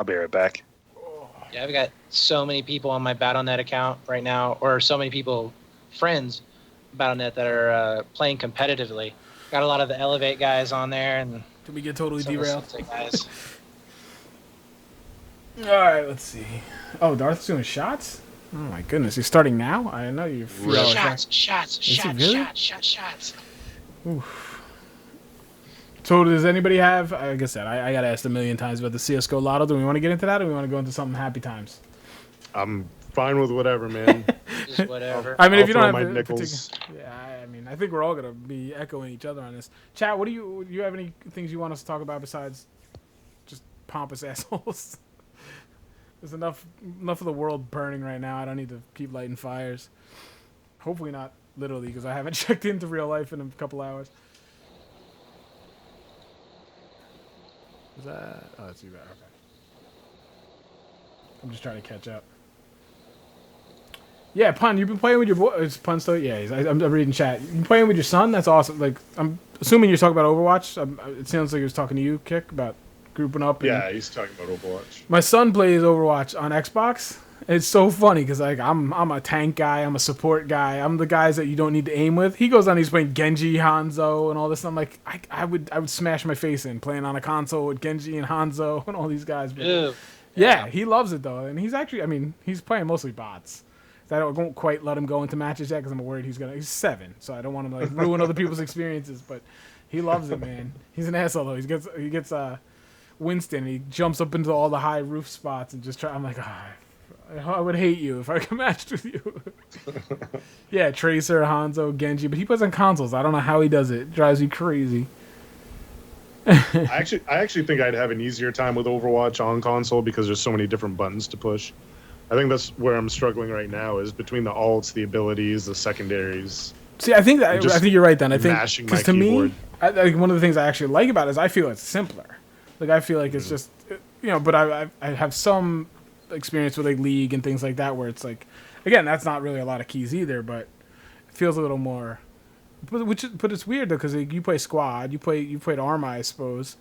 I'll be right back. Yeah, I've got so many people on my Battle.net account right now, or so many people, friends, Battle.net that are playing competitively. Got a lot of the Elevate guys on there, and did we get totally some derailed? Of the guys. All right, let's see. Oh, Darth's doing shots? Oh my goodness, he's starting now? I know you're Shots. Oof. So does anybody have, like I said, I got asked a million times about the CSGO Lotto. Do we want to get into that, or do we want to go into something happy times? I'm fine with whatever, man. Just whatever. I mean, if you don't have my nickels. I mean, I think we're all gonna be echoing each other on this. Chat, do you have any things you want us to talk about besides just pompous assholes? There's enough of the world burning right now. I don't need to keep lighting fires. Hopefully not literally, because I haven't checked into real life in a couple hours. Is that? Oh, that's you better. Okay. I'm just trying to catch up. Yeah, Pun, you've been playing with your boy. Is Pun still? Yeah, I'm reading chat. You been playing with your son? That's awesome. Like, I'm assuming you're talking about Overwatch. It sounds like he was talking to you, Kick, about grouping up. Yeah, he's talking about Overwatch. My son plays Overwatch on Xbox. It's so funny because like I'm a tank guy. I'm a support guy. I'm the guys that you don't need to aim with. He goes on. He's playing Genji, Hanzo, and all this. I'm like, I would smash my face in playing on a console with Genji and Hanzo and all these guys. But, yeah, he loves it though, and he's actually. I mean, he's playing mostly bots. So I won't quite let him go into matches yet because I'm worried he's 7, so I don't want him to like ruin other people's experiences. But he loves it, man. He's an asshole though. He gets Winston. And he jumps up into all the high roof spots and just try. I'm like, I would hate you if I could match with you. Yeah, Tracer, Hanzo, Genji, but he plays on consoles. I don't know how he does it. It drives me crazy. I actually think I'd have an easier time with Overwatch on console because there's so many different buttons to push. I think that's where I'm struggling right now is between the alts, the abilities, the secondaries. See, I think you're right then. I think because to keyboard. me, one of the things I actually like about it is I feel it's simpler. Like I feel like it's just but I have some experience with like League and things like that where it's like, again, that's not really a lot of keys either, but it feels a little more. But it's weird though because like, you play squad, you played Arma, I suppose.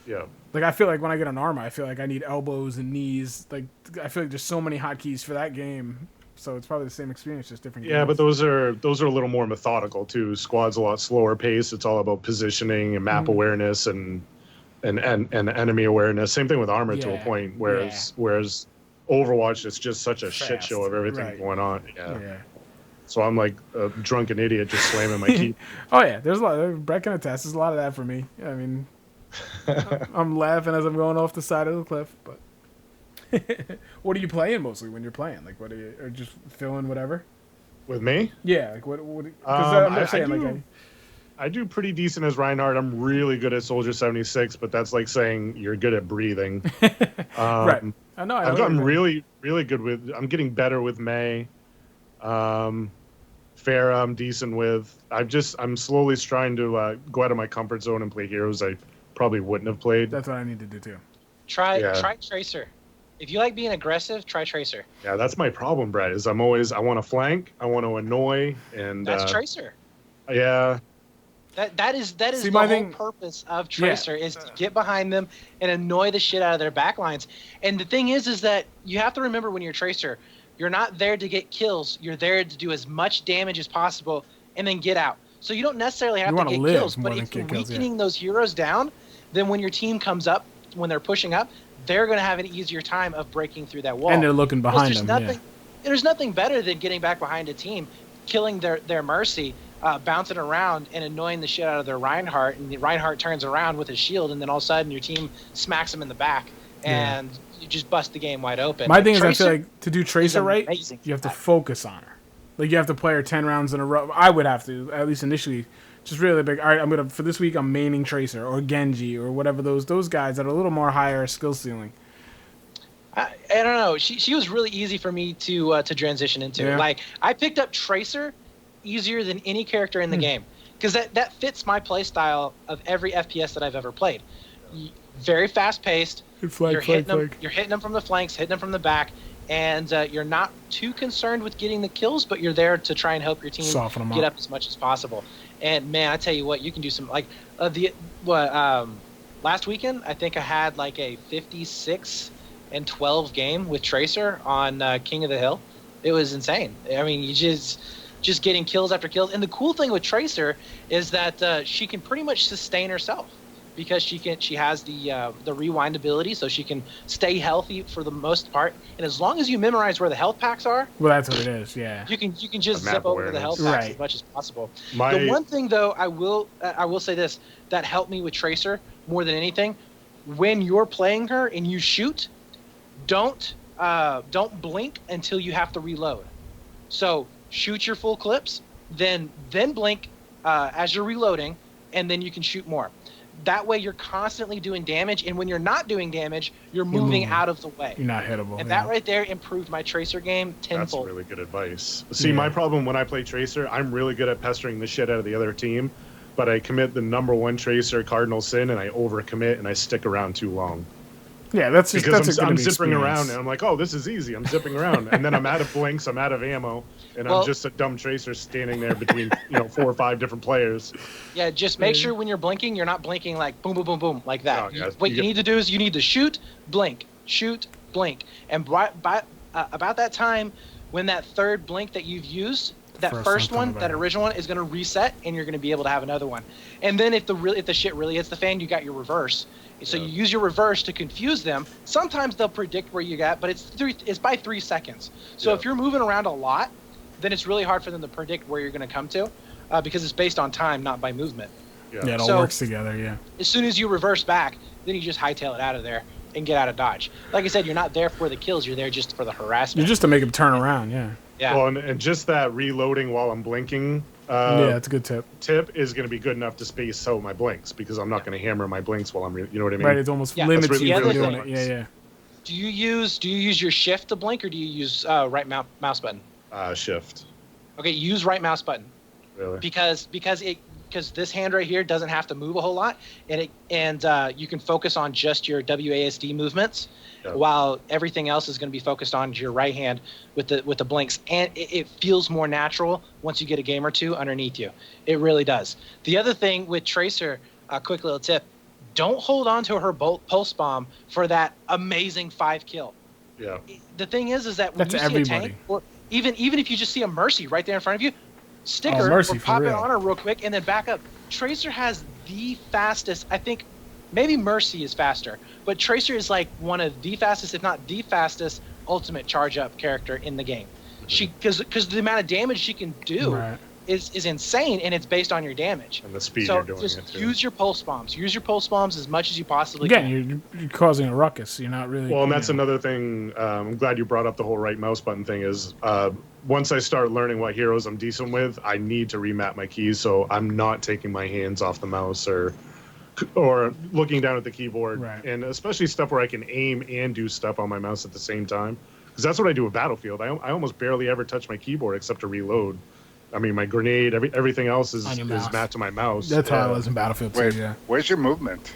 Yeah. Like I feel like when I get on Arma, I feel like I need elbows and knees. Like I feel like there's so many hotkeys for that game, so it's probably the same experience, just different. Yeah, games. but those are a little more methodical too. Squad's a lot slower pace. It's all about positioning and map awareness and enemy awareness. Same thing with Arma to a point. Whereas Overwatch is just such a shit show of everything going on. Yeah. So I'm like a drunken idiot just slamming my key. Oh yeah, there's a lot. Brett can attest. There's a lot of that for me. I mean, I'm laughing as I'm going off the side of the cliff. But what are you playing mostly when you're playing? Like, what are you, or just filling whatever? With me? Yeah. Like what? Because I do pretty decent as Reinhardt. I'm really good at Soldier 76, but that's like saying you're good at breathing. Right. I know. I've gotten really, really good with. I'm getting better with May. Farah, I'm decent with. I'm slowly trying to go out of my comfort zone and play heroes I probably wouldn't have played. That's what I need to do too. Try Tracer. If you like being aggressive, try Tracer. Yeah, that's my problem, Brett. Is I want to flank, I want to annoy, and that's Tracer. Yeah. That is the whole purpose of Tracer is to get behind them and annoy the shit out of their backlines. And the thing is that you have to remember when you're Tracer, you're not there to get kills. You're there to do as much damage as possible and then get out. So you don't necessarily have to get kills. But if you're weakening those heroes down, then when your team comes up, when they're pushing up, they're going to have an easier time of breaking through that wall. And they're looking behind them. There's nothing better than getting back behind a team, killing their Mercy, bouncing around and annoying the shit out of their Reinhardt, and the Reinhardt turns around with his shield, and then all of a sudden your team smacks him in the back, and you just bust the game wide open. My thing is, I feel like to do Tracer right, you have to focus on her. Like you have to play her 10 rounds in a row. I would have to, at least initially, just really big. All right, for this week I'm maining Tracer or Genji or whatever those guys that are a little more higher skill ceiling. I don't know. She was really easy for me to transition into. Yeah. Like I picked up Tracer easier than any character in the game because that fits my play style of every FPS that I've ever played. Very fast paced. You're hitting them from the flanks, hitting them from the back, and you're not too concerned with getting the kills, but you're there to try and help your team get up as much as possible. And man, I tell you what, you can do some like last weekend I think I had like a 56 and 12 game with Tracer on King of the Hill. It was insane. I mean, you just getting kills after kills. And the cool thing with Tracer is that she can pretty much sustain herself because she has the rewind ability, so she can stay healthy for the most part. And as long as you memorize where the health packs are, well, that's what it is. Yeah, you can just zip over to the health packs as much as possible. The one thing though, I will say this that helped me with Tracer more than anything: when you're playing her and you shoot, don't blink until you have to reload. So shoot your full clips, then blink as you're reloading, and then you can shoot more. That way you're constantly doing damage, and when you're not doing damage, you're moving out of the way. You're not hittable. And that right there improved my Tracer game tenfold. That's really good advice. See, my problem when I play Tracer, I'm really good at pestering the shit out of the other team, but I commit the #1 Tracer cardinal sin, and I overcommit, and I stick around too long. Yeah, that's just because I'm zipping around, and I'm like, oh, this is easy. I'm zipping around, and then I'm out of blinks, I'm out of ammo, and I'm just a dumb Tracer standing there between 4 or 5 different players. Yeah, just make sure when you're blinking, you're not blinking like boom, boom, boom, boom like that. Oh, yeah. What you need to do is you need to shoot, blink, and about that time, when that third blink that you've used, that first one, that original one, is going to reset, and you're going to be able to have another one. And then if the shit really hits the fan, you got your reverse. So you use your reverse to confuse them. Sometimes they'll predict where you got, but it's by 3 seconds. So if you're moving around a lot, then it's really hard for them to predict where you're going to come to, because it's based on time, not by movement. Yeah, it all works together. Yeah. As soon as you reverse back, then you just hightail it out of there and get out of dodge. Like I said, you're not there for the kills. You're there just for the harassment. You're just to make them turn around. Yeah. Yeah. Well, and just that reloading while I'm blinking. Yeah, that's a good tip. Tip is going to be good enough to space out my blinks, because I'm not going to hammer my blinks while I'm, you know what I mean? Right, it almost limits you from doing it. Yeah. Do you use your shift to blink, or do you use right mouse button? Shift. Okay, use right mouse button. Really? Because this hand right here doesn't have to move a whole lot, and you can focus on just your WASD movements, while everything else is going to be focused on your right hand with the blinks, and it feels more natural once you get a game or two underneath you. It really does. The other thing with Tracer, a quick little tip: don't hold on to her pulse bomb for that amazing 5 kill. Yeah. The thing is that when you see a tank, or even if you just see a Mercy right there in front of you, stick her or pop it on her real quick and then back up. Tracer has the fastest, I think, maybe Mercy is faster, but Tracer is like one of the fastest, if not the fastest, ultimate charge up character in the game. She because the amount of damage she can do is insane, and it's based on your damage and the speed you're doing. So just use your pulse bombs. Use your pulse bombs as much as you possibly can. Again, you're causing a ruckus. You're not really. Well, and that's another thing. I'm glad you brought up the whole right mouse button thing. Is once I start learning what heroes I'm decent with, I need to remap my keys, so I'm not taking my hands off the mouse or looking down at the keyboard, and especially stuff where I can aim and do stuff on my mouse at the same time, because that's what I do with Battlefield. I almost barely ever touch my keyboard except to reload. I mean, my grenade, everything else is mapped to my mouse. That's how I was in Battlefield too. Where's your movement?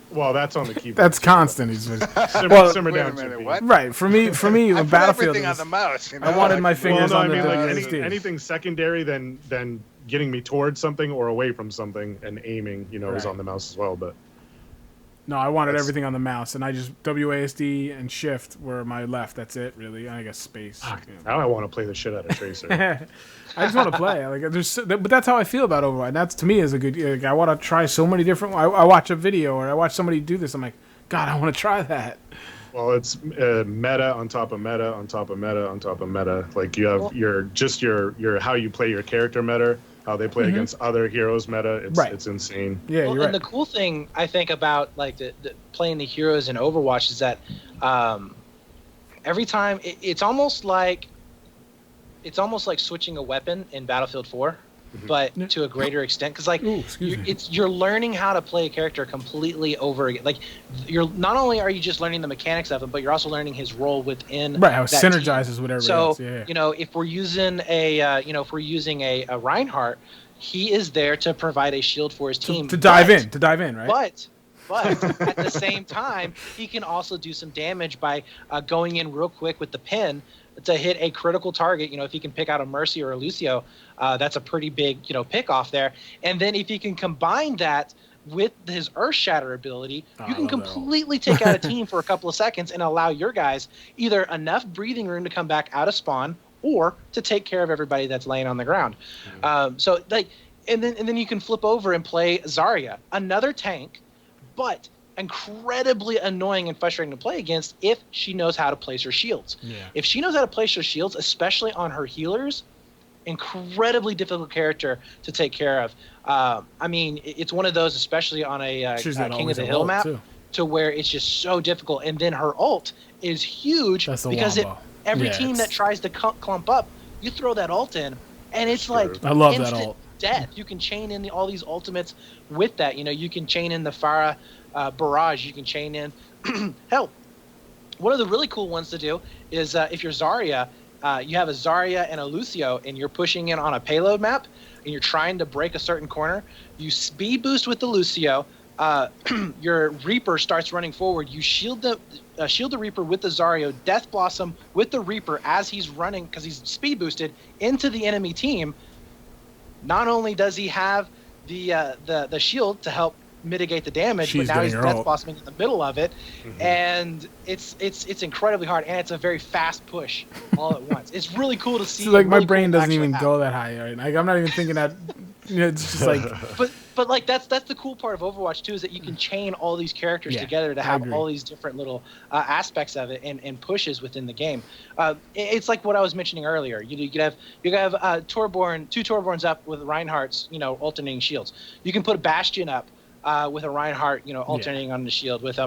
Well, that's on the keyboard. That's constant. He's simmer down. What? Right. For me, I Battlefield. Everything on the mouse. I wanted my fingers on anything secondary than getting me towards something or away from something, and aiming, is on the mouse as well. But no, I wanted everything on the mouse, and I just WASD and shift were my left. That's it, really. I guess space. Now I want to play the shit out of Tracer. I just want to play. But that's how I feel about Overwatch. And that's, to me, is a good. Like, I want to try so many different. I watch a video or I watch somebody do this. I'm like, God, I want to try that. Well, it's meta on top of meta on top of meta on top of meta. Like you have your how you play your character meta, how they play against other heroes meta. It's insane. Yeah, you're right. And the cool thing I think about like the playing the heroes in Overwatch is that every time it's almost like switching a weapon in Battlefield 4, but to a greater extent, because you're learning how to play a character completely over again. Like you're not only are you just learning the mechanics of him, but you're also learning his role within how it synergizes with everything else. So if we're using a Reinhardt, he is there to provide a shield for his team to dive in, right? But at the same time, he can also do some damage by going in real quick with the pin to hit a critical target. If he can pick out a Mercy or a Lucio, that's a pretty big, pick off there. And then if he can combine that with his Earth Shatter ability, you can completely take out a team for a couple of seconds and allow your guys either enough breathing room to come back out of spawn or to take care of everybody that's laying on the ground. So like, and then you can flip over and play Zarya, another tank, but incredibly annoying and frustrating to play against if she knows how to place her shields. If she knows how to place her shields, especially on her healers, incredibly difficult character to take care of. I mean, it's one of those, especially on a King of the Hill map, to where it's just so difficult. And then her ult is huge because every team that tries to clump up, you throw that ult in, and it's like I love that ult. Death. You can chain in all these ultimates with that. You know, you can chain in the Pharah barrage. You can chain in. Hell, one of the really cool ones to do is if you're Zarya, you have a Zarya and a Lucio, and you're pushing in on a payload map, and you're trying to break a certain corner. You speed boost with the Lucio. Your Reaper starts running forward. You shield the Reaper with the Zarya. Death Blossom with the Reaper as he's running, because he's speed boosted into the enemy team. Not only does he have the shield to help mitigate the damage, but now he's Death Blossoming in the middle of it, and it's incredibly hard, and it's a very fast push all at once. It's really cool to see. So, like, my brain doesn't even go that high, right? Like, I'm not even thinking that. You know, it's just like. But like that's the cool part of Overwatch too, is that you can chain all these characters together to have all these different little aspects of it and pushes within the game. It's like what I was mentioning earlier. You could have two Torborns up with Reinhardt's, you know, alternating shields. You can put a Bastion up with a Reinhardt, you know, alternating on the shield with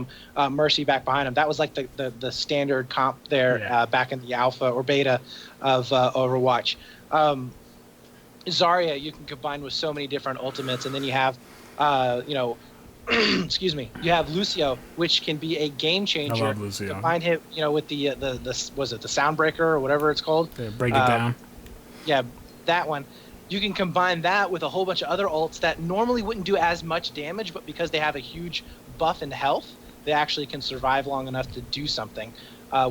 Mercy back behind him. That was like the standard comp there back in the alpha or beta of Overwatch. Zarya you can combine with so many different ultimates, and then you have you know excuse me, you have Lucio, which can be a game changer. I love Lucio. Combine him, you know, with the was it the Soundbreaker or whatever it's called? Break it down. Yeah, that one. You can combine that with a whole bunch of other ults that normally wouldn't do as much damage, but because they have a huge buff in health, they actually can survive long enough to do something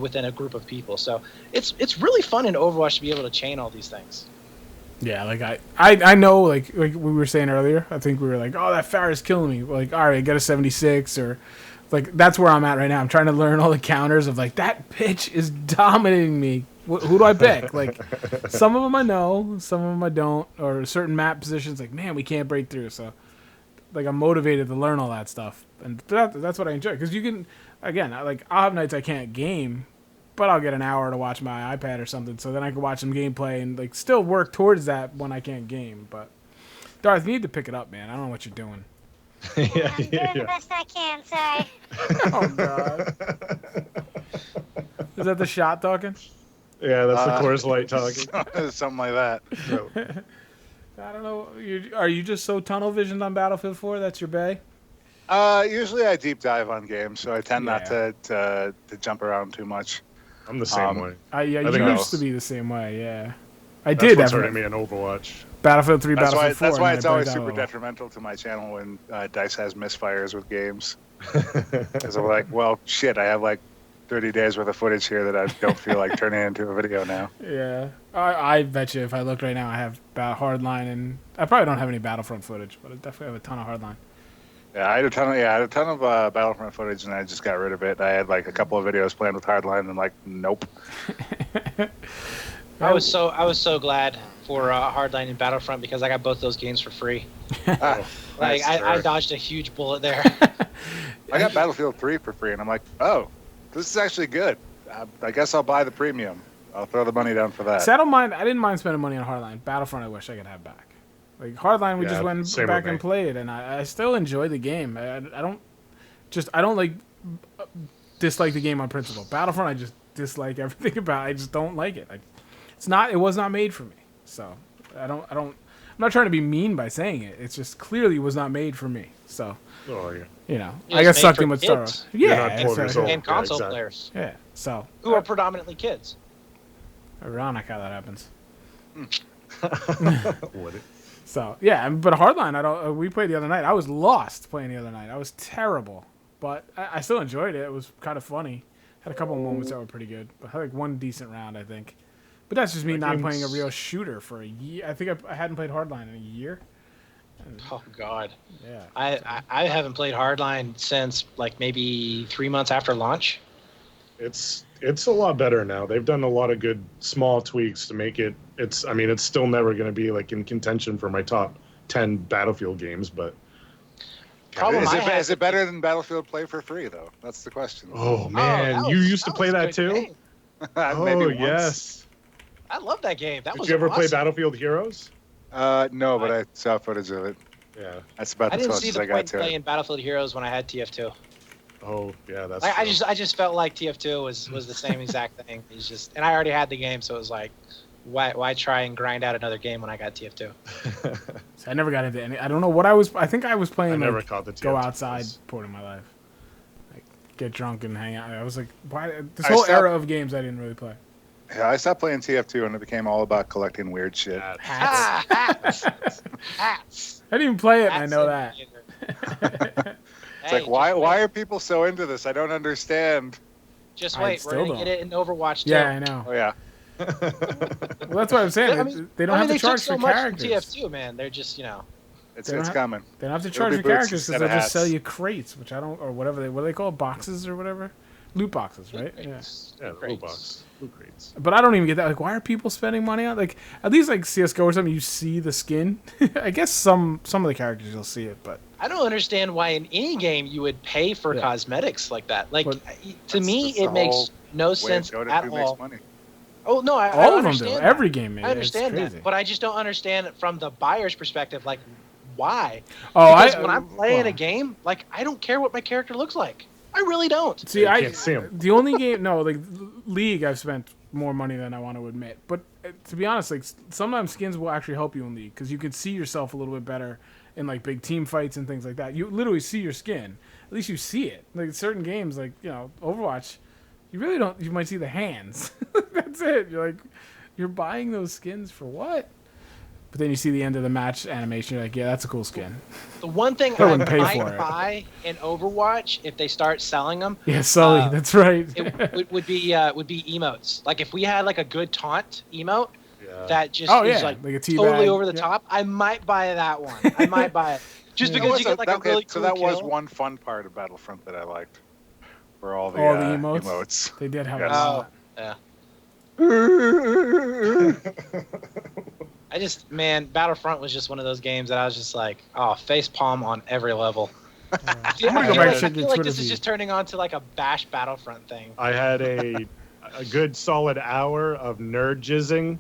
within a group of people. So it's really fun in Overwatch to be able to chain all these things. Yeah, like I know, like we were saying earlier, I think we were like, oh, that Pharah's killing me. Like, all right, get a 76, or like that's where I'm at right now. I'm trying to learn all the counters of like, that pitch is dominating me. Who do I pick? Like, some of them I know, some of them I don't, or certain map positions, like, man, we can't break through. So, like, I'm motivated to learn all that stuff, and that's what I enjoy. Because you can, again, like, I'll have nights I can't game, but I'll get an hour to watch my iPad or something, so then I can watch some gameplay and like still work towards that when I can't game. But Darth, you need to pick it up, man. I don't know what you're doing. I'm doing the best I can, sorry. Oh God. Is that the shot talking? Yeah, that's the Coors Light talking. Something like that. No. I don't know. Are you just so tunnel visioned on Battlefield 4? That's your bay? Usually I deep dive on games, so I tend not to jump around too much. I'm the same way. You used to be the same way, yeah. That's what's hurting me in Overwatch. Battlefield 3, Battlefield 4. That's why it's always super detrimental to my channel when DICE has misfires with games. Because I'm like, well, shit, I have like 30 days worth of footage here that I don't feel like turning into a video now. Yeah. I bet you if I look right now, I have Hardline, and I probably don't have any Battlefront footage, but I definitely have a ton of Hardline. Yeah, I had a ton of Battlefront footage, and I just got rid of it. I had like a couple of videos planned with Hardline, and like, nope. I was so glad for Hardline and Battlefront because I got both those games for free. I dodged a huge bullet there. I got Battlefield 3 for free, and I'm like, oh, this is actually good. I guess I'll buy the premium. I'll throw the money down for that. See, I didn't mind spending money on Hardline. Battlefront, I wish I could have back. Like Hardline, we just went back and played, and I still enjoy the game. I don't like dislike the game on principle. Battlefront, I just dislike everything about it. I just don't like it. It was not made for me. So I'm not trying to be mean by saying it. It's just clearly was not made for me. So you know, I got sucked in with Star Wars. Yeah, and console players. Yeah, so who are predominantly kids. Ironic how that happens. Would it? So yeah, but Hardline, we played the other night. I was lost playing the other night. I was terrible, but I still enjoyed it. It was kind of funny. Had a couple of moments that were pretty good, but I had like one decent round, I think. But that's just me not playing a real shooter for a year. I think I hadn't played Hardline in a year. Oh God. Yeah. I haven't played Hardline since like maybe 3 months after launch. It's a lot better now. They've done a lot of good small tweaks to make it. It's still never going to be like in contention for my top 10 Battlefield games, but Is it better than Battlefield Play for free though? That's the question. oh man, you used to play that too? Game. Oh yes. I love that game. Did you ever play Battlefield Heroes? No, but I saw footage of it. Yeah. That's about the closest I got to it. Playing Battlefield Heroes when I had TF2. Oh yeah, that's. I just felt like TF2 was the same exact thing. And I already had the game, so it was like, why try and grind out another game when I got TF2? So I never got into any. I don't know what I was. I think I was playing. I never caught the TF2 go outside part of my life, like get drunk and hang out. I was like, why this whole era of games I didn't really play. Yeah, I stopped playing TF2 and it became all about collecting weird shit. Hats. Hats. I didn't even play it, and I know that. It's like, why are people so into this? I don't understand. Just wait, we're going to get it in Overwatch too. Yeah, I know. Oh, yeah. Well, that's what I'm saying. They don't have to charge for characters. TF2, man. They're just, It's coming. They don't have to charge for characters because they'll just sell you crates, which I don't, or whatever what do they call it? Boxes or whatever? Loot boxes, right? Yeah, loot box. Loot crates. But I don't even get that. Like, why are people spending money on, like, at least like CSGO or something, you see the skin. I guess some of the characters you'll see it, but I don't understand why in any game you would pay for cosmetics like that. Like, to me, it makes no sense at all. Oh no, I understand. Every game, I understand that, but I just don't understand it from the buyer's perspective. Like, why? Oh, because when I'm playing a game, like, I don't care what my character looks like. I really don't. See, I can't see him. The only game, like League, I've spent more money than I want to admit. But to be honest, like sometimes skins will actually help you in League because you can see yourself a little bit better in like big team fights and things like that. You literally see your skin. At least you see it. Like certain games, like Overwatch, you really don't. You might see the hands. That's it. You're like, you're buying those skins for what? But then you see the end of the match animation. You're like, yeah, that's a cool skin. The one thing I might buy in Overwatch if they start selling them. Yeah, Sully. That's right. it would be emotes. Like if we had like a good taunt emote that just is like a totally over the top, I might buy that one. I might buy it just because you get like a really cool So that was kill. one fun part of Battlefront that I liked. For all the emotes. They did have a lot. Yeah. Battlefront was just one of those games that I was just like, face palm on every level. I feel like this is just turning on to like a bash Battlefront thing. I had a good solid hour of nerd jizzing,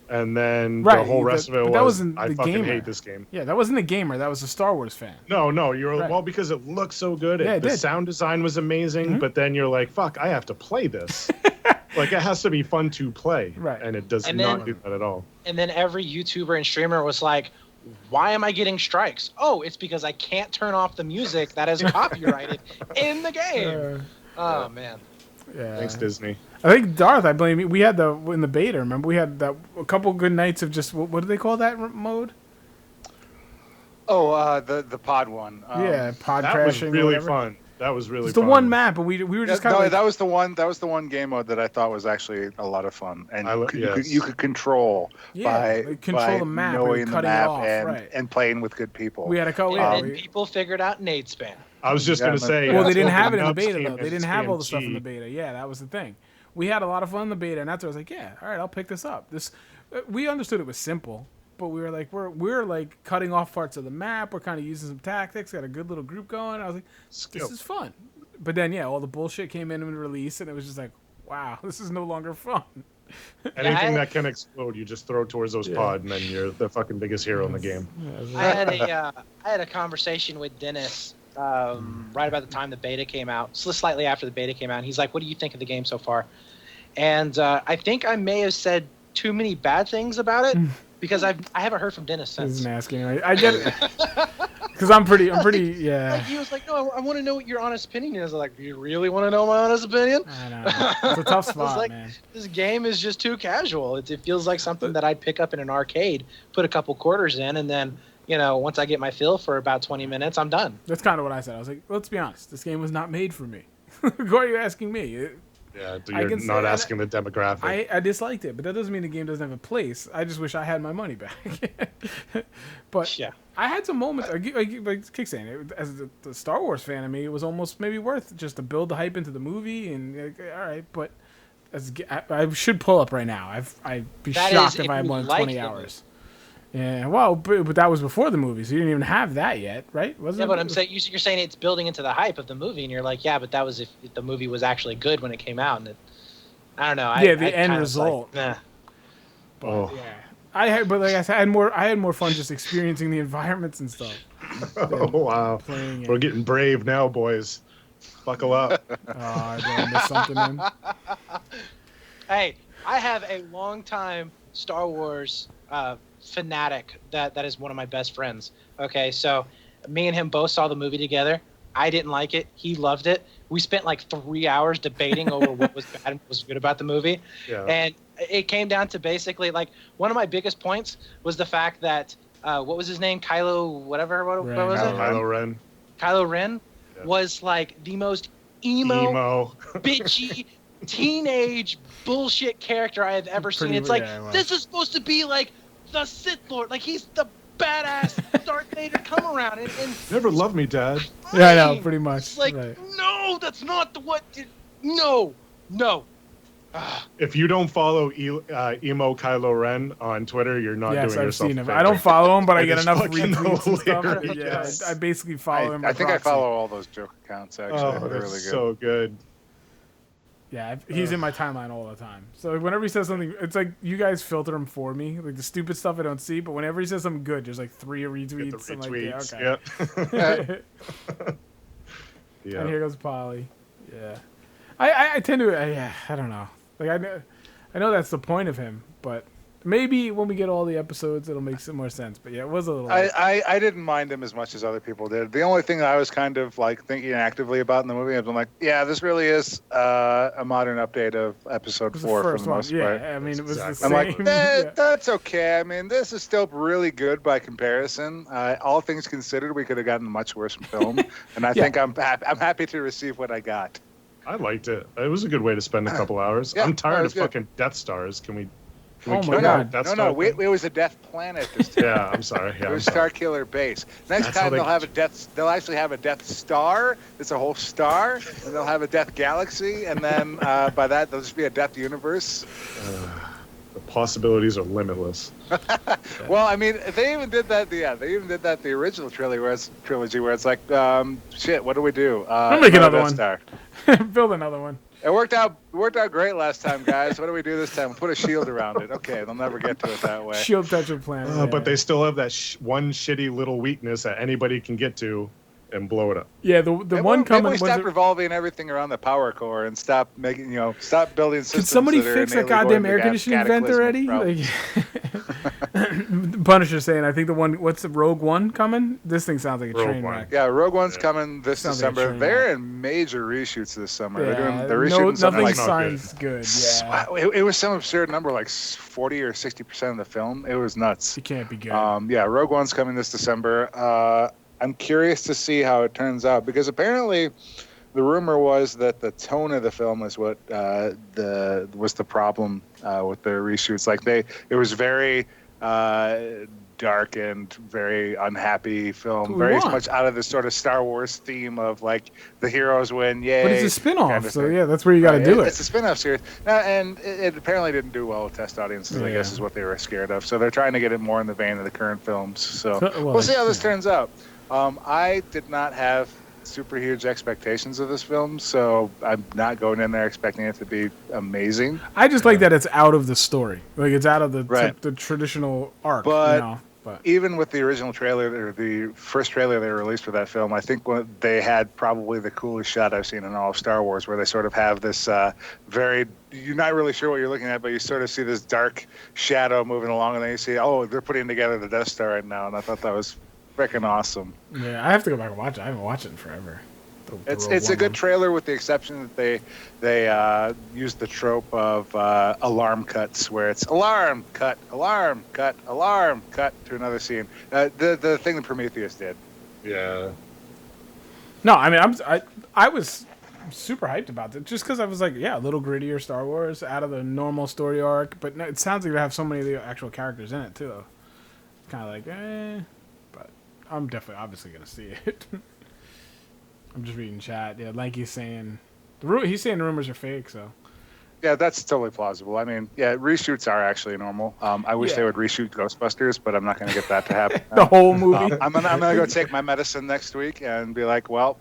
and then the whole rest of it was I fucking hate this game. Yeah, that wasn't a gamer. That was a Star Wars fan. No, you were because it looked so good. The sound design was amazing, but then you're like, fuck, I have to play this. Like, it has to be fun to play, and it does not do that at all. And then every YouTuber and streamer was like, why am I getting strikes? Oh, it's because I can't turn off the music that is copyrighted in the game. Oh, man. Yeah. Thanks, Disney. I think Darth, I blame you. We had in the beta, remember? We had a couple good nights of just, what do they call that mode? Oh, the pod one. Pod that crashing. That was really fun. That was really fun. It's the one map, but we were just kind of that was the one game mode that I thought was actually a lot of fun, and you could control by the map, knowing the map and playing with good people. We had a couple. And people figured out nade spam. I was just gonna say. Well, they didn't have it in the beta though. They didn't have all the stuff in the beta. Yeah, that was the thing. We had a lot of fun in the beta, and after I was like, yeah, all right, I'll pick this up. We understood it was simple. But we were like, we're like cutting off parts of the map. We're kind of using some tactics. Got a good little group going. I was like, this is fun. But then, all the bullshit came in release, and it was just like, wow, this is no longer fun. Anything that can explode, you just throw towards those pod, and then you're the fucking biggest hero in the game. I had a conversation with Dennis right about the time the beta came out, so slightly after the beta came out. And he's like, what do you think of the game so far? And I think I may have said too many bad things about it. Because I haven't heard from Dennis since. He's masking. I get it. Because I'm pretty. Like he was like, no, I want to know what your honest opinion is. I'm like, do you really want to know my honest opinion? I know. It's a tough spot, man. This game is just too casual. It feels like something that I'd pick up in an arcade, put a couple quarters in, and then, once I get my fill for about 20 minutes, I'm done. That's kind of what I said. I was like, let's be honest. This game was not made for me. Why are you asking me? Yeah, you're not asking the demographic. I disliked it, but that doesn't mean the game doesn't have a place. I just wish I had my money back. But Yeah. I had some moments. Like Kick saying, as the Star Wars fan of me, it was almost maybe worth just to build the hype into the movie. And all right, but I should pull up right now. I'd be shocked if I had more than 20 hours. Yeah, well, but that was before the movie, so you didn't even have that yet, right? Yeah, but I'm saying you're saying it's building into the hype of the movie, and you're like, yeah, but that was if the movie was actually good when it came out, and I don't know. Yeah, the end result. Like, nah. But, yeah, but like I said, I had more fun just experiencing the environments and stuff. Oh wow, we're getting brave now, boys. Buckle up. Oh, I missed something in. Hey, I have a long-time Star Wars fanatic that is one of my best friends. Okay, so me and him both saw the movie together. I didn't like it. He loved it. We spent like 3 hours debating over what was bad and what was good about the movie. Yeah. And it came down to basically like one of my biggest points was the fact that what was his name? Kylo whatever. What was it? Kylo Ren. Kylo Ren was like the most emo. bitchy teenage bullshit character I have ever seen. It's like this is supposed to be like the Sith Lord, like he's the badass Darth Vader come around and never loved me, Dad. Yeah, I know, pretty much. It's like no, that's not no. If you don't follow emo Kylo Ren on Twitter, you're not doing yourself. Yes, I've seen him. I don't follow him, but I get enough retweets and stuff. Yes. Yeah, I basically follow him. I think I follow all those joke accounts. Actually, oh, they're that's really good. So good. Yeah, he's in my timeline all the time. So whenever he says something, it's like you guys filter him for me. Like the stupid stuff I don't see, but whenever he says something good, there's like 3 retweets. I'm like, yeah, okay. Yeah. And here goes Polly. Yeah. I tend to, I don't know. Like I know that's the point of him, but maybe when we get all the episodes, it'll make some more sense. But yeah, it was a little. I didn't mind him as much as other people did. The only thing that I was kind of like thinking actively about in the movie, I'm like, yeah, this really is a modern update of episode 4 for the most part. Yeah, I mean, it was the I'm same. like, that's okay. I mean, this is still really good by comparison. All things considered, we could have gotten a much worse film, and I think I'm happy to receive what I got. I liked it. It was a good way to spend a couple hours. I'm tired of fucking Death Stars. Can we oh my God! No. It was a Death Planet this time. Yeah, I'm sorry. Yeah, it was Star Killer Base. Next time they'll have a Death. They'll actually have a Death Star. It's a whole star, and they'll have a Death Galaxy, and then by that there'll just be a Death Universe. The possibilities are limitless. Well, I mean, they even did that. Yeah, they even did that the original trilogy, where it's like, shit. What do we do? I'll make another one. Star. Build another one. It worked out great last time, guys. What do we do this time? We'll put a shield around it. Okay, they'll never get to it that way. Shield touch of planet. But they still have that one shitty little weakness that anybody can get to and blow it up. Yeah, the one coming. Maybe we stop revolving everything around the power core and stop making, stop building systems. Can somebody fix that goddamn air conditioning vent already? Like, Punisher saying, I think the one, what's the Rogue One coming? This thing sounds like a train wreck. Yeah, Rogue One's coming this December. Like they're in major reshoots this summer. Yeah, they're reshooting something like sounds good. Yeah, it was some absurd number, like 40 or 60% of the film. It was nuts. It can't be good. Yeah, Rogue One's coming this December. I'm curious to see how it turns out, because apparently the rumor was that the tone of the film is what was the problem with the reshoots. Like it was very dark and very unhappy film, very much out of the sort of Star Wars theme of like the heroes win, yay. But it's a spin-off, kind of so yeah, that's where you got to do it. It's a spin-off series, and it apparently didn't do well with test audiences. I guess is what they were scared of. So they're trying to get it more in the vein of the current films. So we'll see how this turns out. I did not have super huge expectations of this film, so I'm not going in there expecting it to be amazing. I just like that it's out of the story. Like it's out of the traditional arc. But even with the original trailer, or the first trailer they released for that film, I think they had probably the coolest shot I've seen in all of Star Wars, where they sort of have this you're not really sure what you're looking at, but you sort of see this dark shadow moving along, and then you see, they're putting together the Death Star right now, and I thought that was freaking awesome. Yeah, I have to go back and watch it. I haven't watched it in forever. It's a good trailer, with the exception that they use the trope of alarm cuts, where it's alarm cut, alarm cut, alarm cut to another scene. The thing that Prometheus did. Yeah. No, I mean I was super hyped about it, just because I was like, yeah, a little grittier Star Wars out of the normal story arc. But no, it sounds like they have so many of the actual characters in it too. Though. Kind of like, but I'm definitely obviously gonna see it. I'm just reading chat. Yeah, Lanky's saying he's saying the rumors are fake. So Yeah, that's totally plausible. I mean, yeah, reshoots are actually normal. I wish they would reshoot Ghostbusters, but I'm not going to get that to happen. the whole movie. I'm gonna go take my medicine next week and be like, well,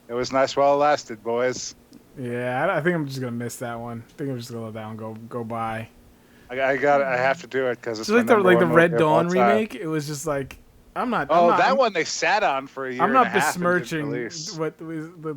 it was nice while it lasted, boys. Yeah, I think I'm just gonna miss that one. I think I'm just gonna let that one go by. I have to do it because it's like the Red Dawn remake. It was just like I'm not. One they sat on for a year. I'm not and a half besmirching what the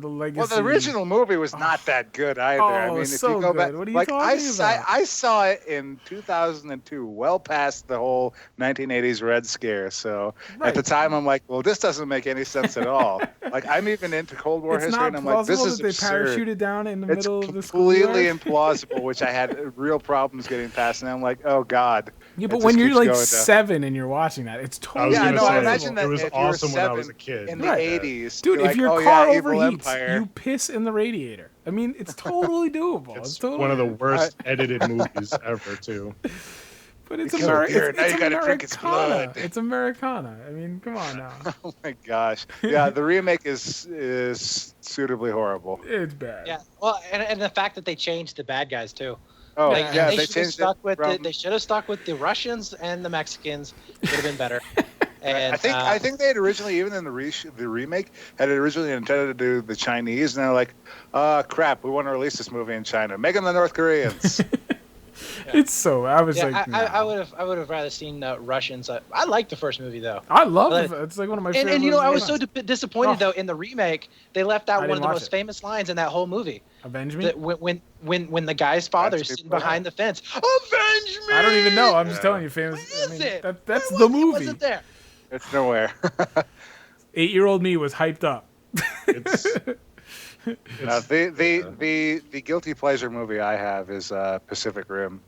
legacy. Well, the original movie was not that good either. I mean, if so you go good. back, What are you like talking about? I saw it in 2002, well past the whole 1980s Red Scare. So at the time, I'm like, well, this doesn't make any sense at all. Like I'm even into Cold War history, and I'm like, this is absurd. They parachuted down in the middle of the completely implausible, which I had real problems getting past, and I'm like, oh god. Yeah, but when you're like 7 and you're watching that, it's totally. Yeah, no, I imagine that it was awesome when I was a kid. In the 80s, dude, if like, your car overheats, you piss in the radiator. I mean, it's totally doable. It's totally one of the worst edited movies ever, too. But it's Americana. It's Americana. I mean, come on now. Oh my gosh. Yeah, the remake is suitably horrible. It's bad. Yeah. Well, and the fact that they changed the bad guys too. Oh like, yeah, they changed it. They should have stuck with the Russians and the Mexicans. Would have been better. And I think they had originally, even in the remake, had originally intended to do the Chinese, and they're like, crap, we want to release this movie in China. Make them the North Koreans. Yeah. It's so. I was like, no. I would have rather seen Russians. I liked the first movie though. I love it. It's like one of my favorite. And you know, I was so disappointed though in the remake. They left out one of the most famous lines in that whole movie. Avenge me. When the guy's father is sitting behind the fence. Avenge me. I don't even know. I'm just telling you, famous. What is it? That's the movie. It wasn't there. It's nowhere. 8-year-old me was hyped up. The guilty pleasure movie I have is Pacific Rim.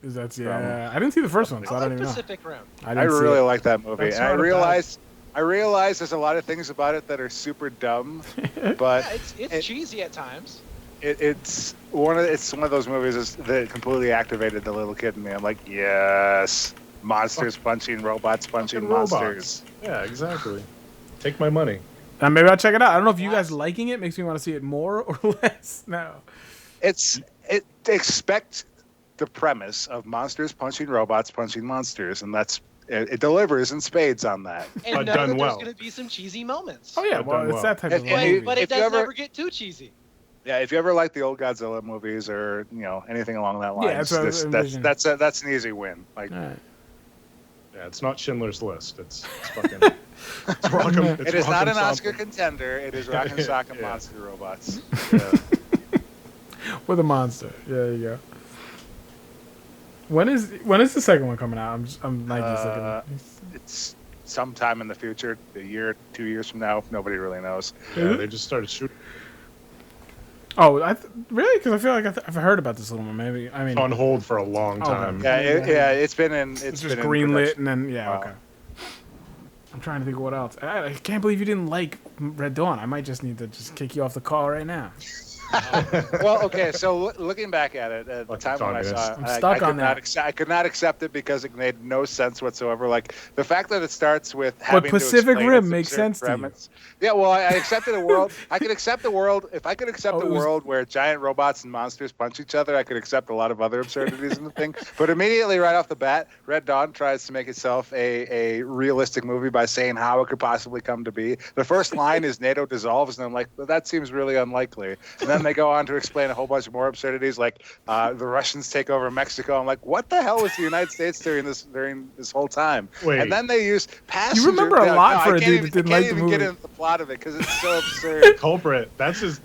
I didn't see the first one, so I don't even know. Pacific Rim. I really like that movie, and I realize there's a lot of things about it that are super dumb, but it's cheesy at times. It's one of those movies that completely activated the little kid in me. I'm like, yes, monsters punching robots, punching monsters. Yeah, exactly. Take my money. Maybe I'll check it out. I don't know if you guys liking it makes me want to see it more or less. No. Expect the premise of monsters punching robots, punching monsters, and it delivers in spades on that. And there's going to be some cheesy moments. Oh yeah, it's that type of movie. But it does never get too cheesy. Yeah, if you ever like the old Godzilla movies or anything along that line, that's an easy win. Like, yeah, it's not Schindler's List. It's fucking. It is not an Oscar contender. It is Rock and Sock and Monster Robots. Yeah. With a monster. Yeah, there you go. When is the second one coming out? I'm like just looking. It's sometime in the future, a year, 2 years from now. Nobody really knows. Yeah, they just started shooting. Oh, really? Because I feel like I've heard about this a little more. Maybe it's on hold for a long time. Okay. It's been in. It's just greenlit, and then okay. I'm trying to think of what else. I can't believe you didn't like Red Dawn. I might just need to kick you off the call right now. Well, okay. So looking back at it, at the time when I saw it, I could not accept it because it made no sense whatsoever. Like the fact that it starts with having Pacific Rim makes sense premise. To you. Yeah, well, I accepted a world. I could accept the world if I could accept a world where giant robots and monsters punch each other. I could accept a lot of other absurdities in the thing. But immediately, right off the bat, Red Dawn tries to make itself a realistic movie by saying how it could possibly come to be. The first line is NATO dissolves, and I'm like, well, that seems really unlikely. And then they go on to explain a whole bunch of more absurdities, like the Russians take over Mexico. I'm like, what the hell was the United States during this whole time? Wait. And then they use passenger. You remember a lot for a dude that didn't like the movie. I can't even get into the plot of it because it's so absurd. Culprit. That's his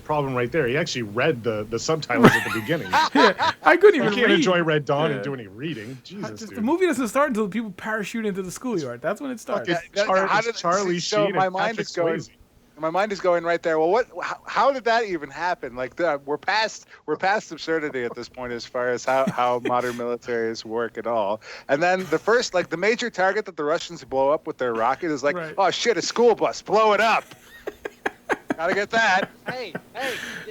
problem right there. He actually read the subtitles at the beginning. Yeah, I couldn't even. You can't enjoy Red Dawn and do any reading. Jesus, dude. The movie doesn't start until people parachute into the schoolyard. That's when it starts. Charlie Sheen and Patrick Swayze. My mind is going right there. Well, how did that even happen? Like, we're past absurdity at this point as far as how modern militaries work at all. And then the major target that the Russians blow up with their rocket is like, oh shit, a school bus, blow it up. Gotta get that. Hey,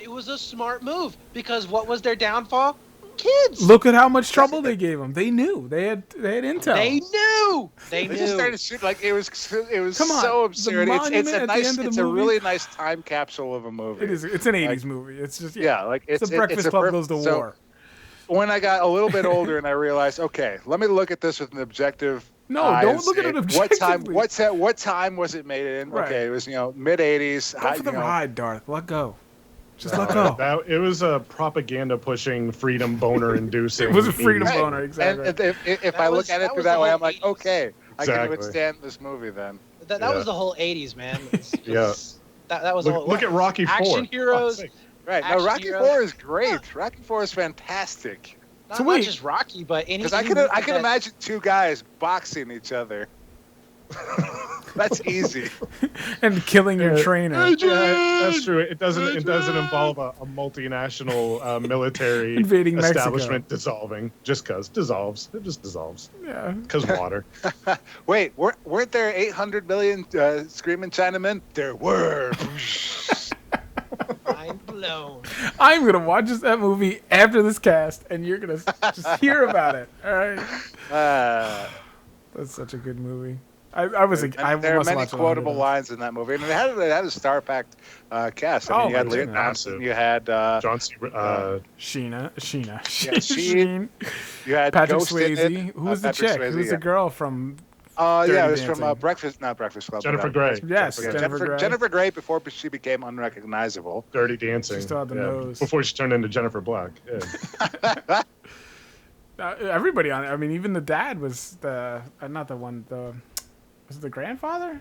it was a smart move because what was their downfall? Kids. Look at how much trouble they gave them. They knew. They had intel. They knew. They just started shooting like it was Come on, so absurd. It's a nice, it's a movie. really nice time capsule of a movie. It is. It's an '80s movie. It's just like it's a Breakfast Club goes to war. When I got a little bit older and I realized, okay, let me look at this with an objective. No, don't look at it objectively. What time was it made in? Right. Okay, it was mid '80s. Go for the ride, Darth. Let go. Just let go. It was a propaganda pushing, freedom boner inducing. It was a freedom boner, exactly. And if I look at it through that way, I'm like, okay, I can withstand this movie then. That was the whole '80s, man. That was look at Rocky IV. Action heroes. Right. No, Rocky IV is great. Rocky IV is fantastic. Not just Rocky, but any. Because I can imagine two guys boxing each other. That's easy. And killing your trainer. That's true. It doesn't involve a multinational military invading establishment dissolving. Just because dissolves. It just dissolves. Yeah. Because water. Wait, weren't there 800 million screaming Chinamen? There were. Mind blown. I'm gonna watch that movie after this cast, and you're gonna just hear about it. All right. That's such a good movie. There are many quotable lines in that movie, and it had a star-packed cast. I mean, you had Leah Thompson, you had John C. Sheena. Sheen. You had Patrick Ghost Swayze. Who was the chick? Who was the girl from? It was from not Breakfast Club. Jennifer Grey. Yes, Jennifer Grey. Jennifer Grey before she became unrecognizable. Dirty Dancing. She still had the nose. Before she turned into Jennifer Black. Yeah. Everybody on it. I mean, even the dad was not the one. Was it the grandfather?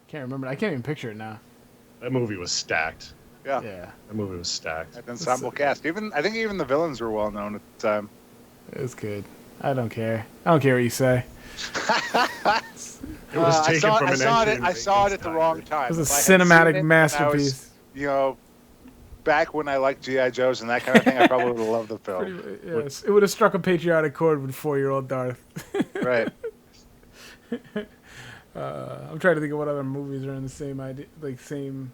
Can't remember. I can't even picture it now. That movie was stacked. Yeah. That movie was stacked. An ensemble cast. I think even the villains were well known at the time. It was good. I don't care. I don't care what you say. It was taken from an entry. I saw it at the wrong time. It was a cinematic masterpiece. Back when I liked G.I. Joes and that kind of thing, I probably would have loved the film. Yes, it would have struck a patriotic chord with 4-year-old Darth. Right. I'm trying to think of what other movies are in the same idea, like same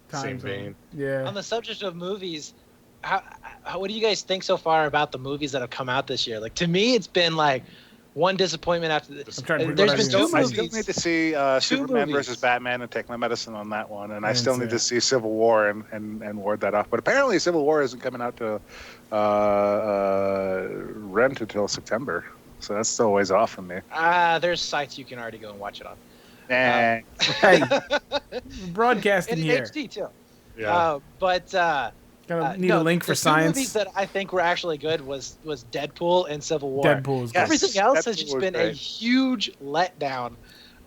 time. Same vein. Yeah. On the subject of movies, what do you guys think so far about the movies that have come out this year? Like, to me, it's been like one disappointment after the. There's been two movies. I still need to see Superman versus Batman and take my medicine on that one, and I still need to see Civil War and ward that off. But apparently, Civil War isn't coming out to rent until September, so that's still a ways off from me. There's sites you can already go and watch it on. Hey, broadcasting in here. HD too. Yeah. Gonna need a link for science. The two movies that I think were actually good was Deadpool and Civil War. Deadpool is good. Everything else has just been a huge letdown.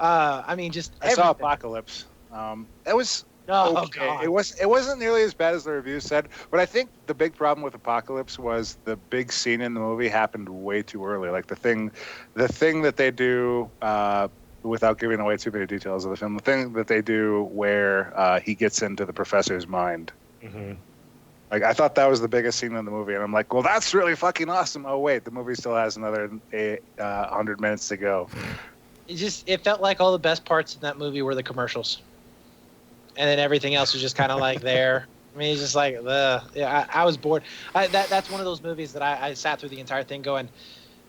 I mean, just I saw Apocalypse. It was okay. God. It wasn't nearly as bad as the reviews said, but I think the big problem with Apocalypse was the big scene in the movie happened way too early. Like the thing that they do. Without giving away too many details of the film, the thing that they do where he gets into the professor's mind. Mm-hmm. Like, I thought that was the biggest scene in the movie, and I'm like, well, that's really fucking awesome. Oh, wait, the movie still has another 100 minutes to go. It felt like all the best parts in that movie were the commercials. And then everything else was just kind of like there. I mean, it's just like, I was bored. That's one of those movies that I sat through the entire thing going,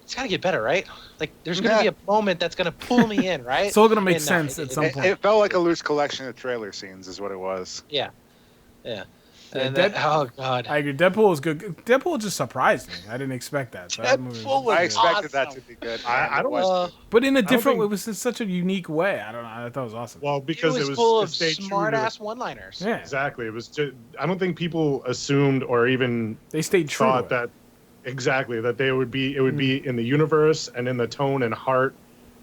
it's got to get better, right? Like, there's going to be a moment that's going to pull me in, right? It's all going to make sense at some point. It felt like a loose collection of trailer scenes is what it was. Yeah. And oh god, I agree. Deadpool was good. Deadpool just surprised me. I didn't expect that. So I expected that to be good. I don't. But in a different way, it was in such a unique way. I don't know. I thought it was awesome. Well, because it was full of smart-ass one-liners. Yeah, exactly. It was. I don't think people assumed or even they stayed true. Thought that exactly that they would be. It would be in the universe and in the tone and heart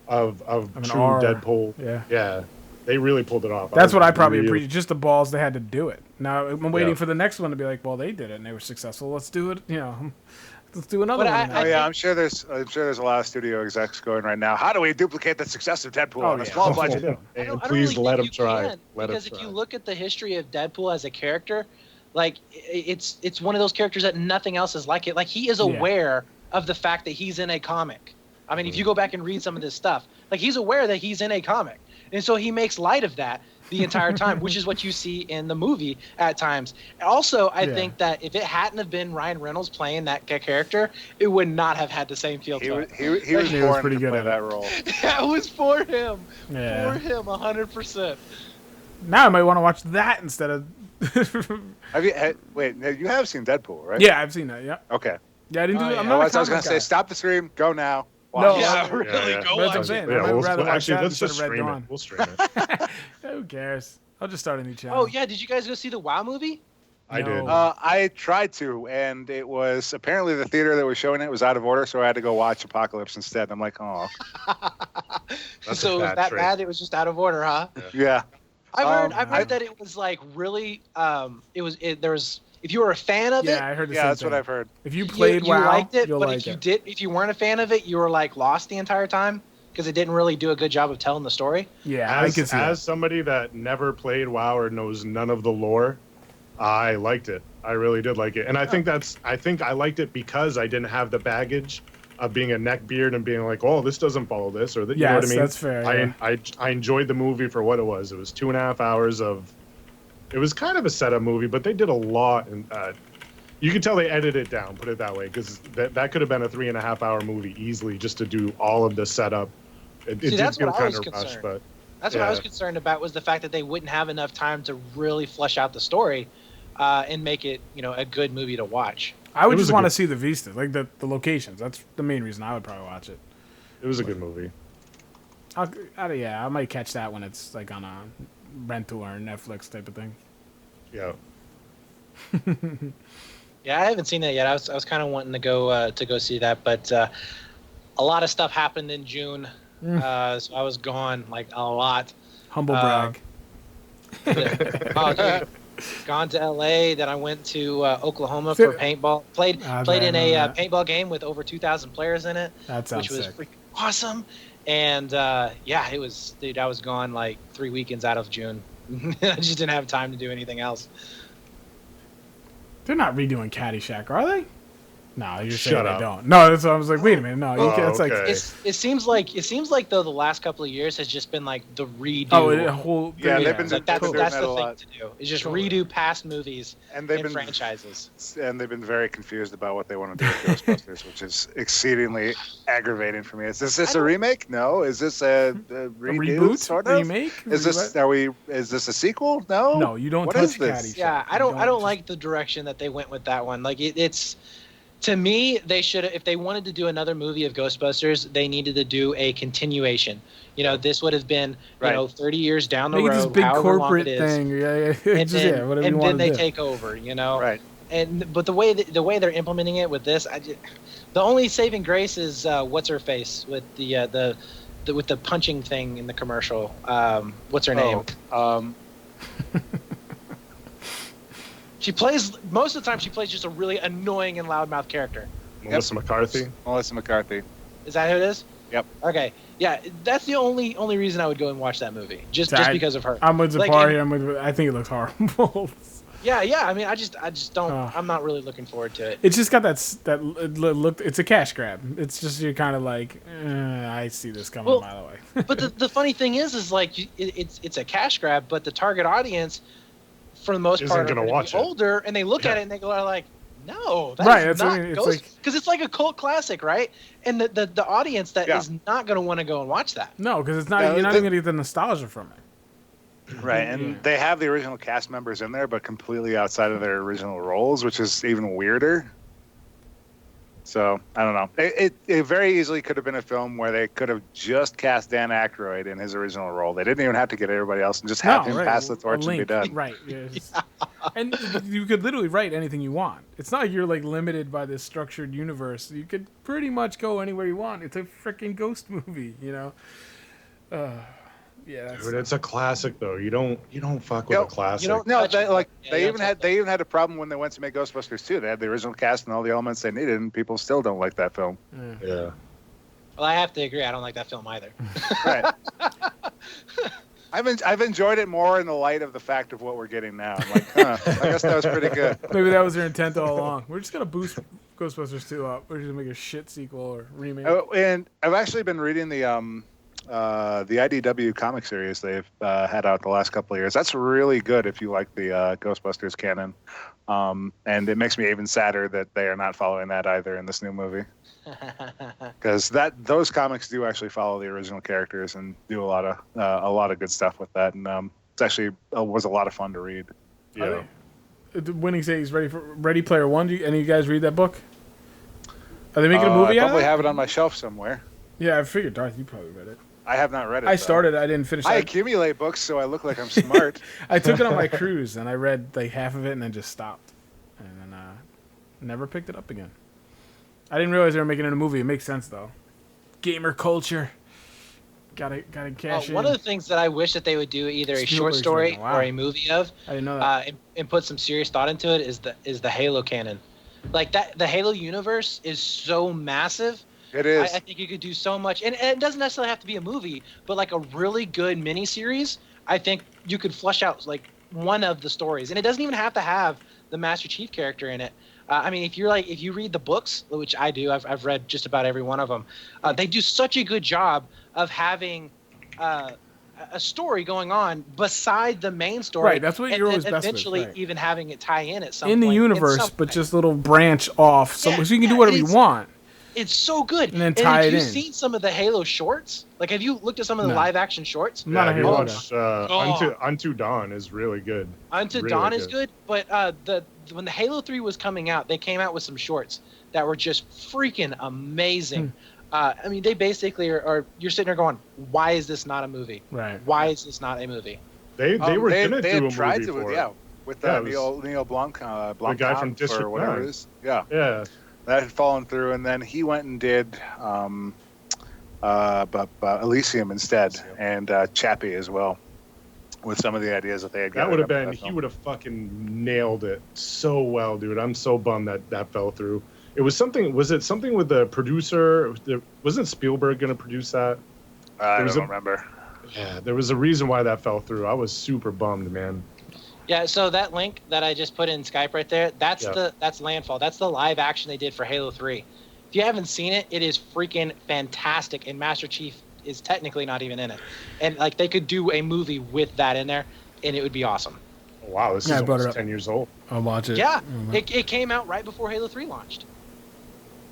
of true Deadpool. Yeah. They really pulled it off. That's what I probably appreciate. Just the balls they had to do it. Now I'm waiting for the next one to be like, well, they did it and they were successful. Let's do it. Let's do another one. I'm sure there's a lot of studio execs going right now. How do we duplicate the success of Deadpool on a small budget? And please let them try. Because if you look at the history of Deadpool as a character, like it's one of those characters that nothing else is like it. Like he is aware of the fact that he's in a comic. I mean, if you go back and read some of this stuff, like he's aware that he's in a comic. And so he makes light of that. the entire time, which is what you see in the movie at times. Also, I think that if it hadn't have been Ryan Reynolds playing that character, it would not have had the same feel to it. He was born pretty to good play at that role. Yeah, it was for him. Yeah. For him, 100%. Now I might want to watch that instead of. Wait, you have seen Deadpool, right? Yeah, I've seen that. Yeah. Okay. Yeah, I didn't do. Oh, I'm yeah. not. I was going to say, stop the stream, go now. No, Yeah, really, go That's what I'm watch saying. it. I might rather watch actually, that let's just instead of Red stream it. Dawn. We'll stream it. Who cares? I'll just start a new channel. Oh, yeah, did you guys go see the WoW movie? I did. I tried to, and it was apparently the theater that was showing it was out of order, so I had to go watch Apocalypse instead. I'm like, oh. So it was that bad? It was just out of order, huh? Yeah. I've heard that it was like really there was if you were a fan of it. Yeah, I heard the same That's thing. what I've heard. If you played you WoW, liked it, you'll but like if you weren't a fan of it, you were like lost the entire time because it didn't really do a good job of telling the story. Yeah, I can see as somebody that never played WoW or knows none of the lore, I liked it. I really did like it, and I think I liked it because I didn't have the baggage of being a neckbeard and being like, oh, this doesn't follow this, or that. You know what I mean? That's fair. Yeah. I enjoyed the movie for what it was. It was 2.5 hours of. It was kind of a setup movie, but they did a lot, and you can tell they edited it down. Put it that way, because that could have been a 3.5 hour movie easily just to do all of the setup. It did feel kind of rushed, but that's what I was concerned about was the fact that they wouldn't have enough time to really flesh out the story and make it, a good movie to watch. I would just want to see the vistas, like the locations. That's the main reason I would probably watch it. It was a good movie. I might catch that when it's like on a rental or Netflix type of thing. Yeah. Yeah, I haven't seen that yet. I was kind of wanting to go see that, but a lot of stuff happened in June, so I was gone like a lot. Humble brag. Dude, gone to LA. Then I went to Oklahoma for paintball. Played in a paintball game with over 2,000 players in it, which was freaking awesome. And it was. Dude, I was gone like 3 weekends out of June. I just didn't have time to do anything else. They're not redoing Caddyshack, are they? No, you're saying Shut they up. don't. No, that's what I was like. Wait a minute, no, you can't. It's okay. like it seems like though the last couple of years has just been like the redo. Oh, a whole Yeah, they've been like that's doing the that a lot. thing to do. Is just redo past movies And they've been franchises. And they've been very confused about what they want to do with Ghostbusters, which is exceedingly aggravating for me. Is this a remake? No. Is this a reboot? Sort of? Remake? Is this a sequel? No. No, you don't What touch is this? Caddyshack. Yeah, I don't like the direction that they went with that one. Like it's. To me, they should if they wanted to do another movie of Ghostbusters, they needed to do a continuation. This would have been, 30 years down the Make road, it this big however corporate long it is. thing. Yeah, whatever and you want then they to do. take over, Right. But the way they're implementing it with this, the only saving grace is what's her face with the with the punching thing in the commercial. What's her name? She plays most of the time. She plays just a really annoying and loudmouth character. Melissa McCarthy. Melissa McCarthy. Is that who it is? Yep. Okay. Yeah, that's the only reason I would go and watch that movie, just because of her. I'm with Zapari here. I think it looks horrible. Yeah. I mean, I just don't. I'm not really looking forward to it. It's just got that look. It's a cash grab. It's just you're kind of like, I see this coming a mile away. But the funny thing is like it's a cash grab, but the target audience, for the most part, are going to be older, and they look at it and they go like, no, that's not Ghost, because it's like a cult classic, right? And the audience that is not going to want to go and watch that. No, because it's not. You're not even going to get the nostalgia from it. Right, and they have the original cast members in there, but completely outside of their original roles, which is even weirder. So, I don't know. It very easily could have been a film where they could have just cast Dan Aykroyd in his original role. They didn't even have to get everybody else and just have him pass the torch and be done. Right. Yes. And you could literally write anything you want. It's not like you're like limited by this structured universe. You could pretty much go anywhere you want. It's a freaking ghost movie, Yeah, Dude, it's a classic though. You don't fuck with a classic. They even had a problem when they went to make Ghostbusters 2. They had the original cast and all the elements they needed, and people still don't like that film. Yeah. Well, I have to agree. I don't like that film either. Right. I've enjoyed it more in the light of the fact of what we're getting now. I'm like, I guess that was pretty good. Maybe that was their intent all along. We're just gonna boost Ghostbusters 2 up. We're just gonna make a shit sequel or remake. And I've actually been reading the the IDW comic series they've had out the last couple of years. That's really good if you like the Ghostbusters canon. And it makes me even sadder that they are not following that either in this new movie. Because those comics do actually follow the original characters and do a lot of good stuff with that. And it's actually was a lot of fun to read. Yeah. Winning say he's ready for Ready Player One. Any of you guys read that book? Are they making a movie I out of probably it? have it on my shelf somewhere. Yeah, I figured, Darth, you probably read it. I have not read it. I started. I didn't finish. I accumulate books, so I look like I'm smart. I took it on my cruise, and I read like half of it, and then just stopped, and then never picked it up again. I didn't realize they were making it a movie. It makes sense though. Gamer culture. Gotta cash in. One of the things that I wish that they would do, either a short Spielberg's story making, wow. or a movie of, I didn't know that. and put some serious thought into it, is the Halo canon. Like that, the Halo universe is so massive. It is. I think you could do so much, and it doesn't necessarily have to be a movie, but like a really good miniseries. I think you could flush out like one of the stories, and it doesn't even have to have the Master Chief character in it. I mean, if you read the books, which I do, I've read just about every one of them. They do such a good job of having a story going on beside the main story. Right, that's what you're always best with, eventually right. even having it tie in at some in point. the universe, but just little branch off, so you can do whatever you want. It's so good. And then tie it in. Have you seen some of the Halo shorts? Like, have you looked at some of the live action shorts? I'm not a have you Halo watched, Unto Dawn is really good. Unto Really Dawn is good, but when the Halo 3 was coming out, they came out with some shorts that were just freaking amazing. I mean, they basically are you're sitting there going, why is this not a movie? Right. Why is this not a movie? They were gonna do a movie tried to, for it. with Yeah, Neil Blanc, the guy from District or whatever 9. it is. Yeah. Yeah. That had fallen through, and then he went and did Elysium instead, and Chappie as well, with some of the ideas that they had. That would have been. He would have fucking nailed it so well, dude. I'm so bummed that fell through. It was something. Was it something with the producer? Wasn't Spielberg going to produce that? I don't remember. Yeah, there was a reason why that fell through. I was super bummed, man. Yeah, so that link that I just put in Skype right there, that's Landfall. That's the live action they did for Halo 3. If you haven't seen it, it is freaking fantastic, and Master Chief is technically not even in it. And like they could do a movie with that in there, and it would be awesome. Oh, wow, this is almost 10 years old. I'll watch it. Yeah, it came out right before Halo 3 launched.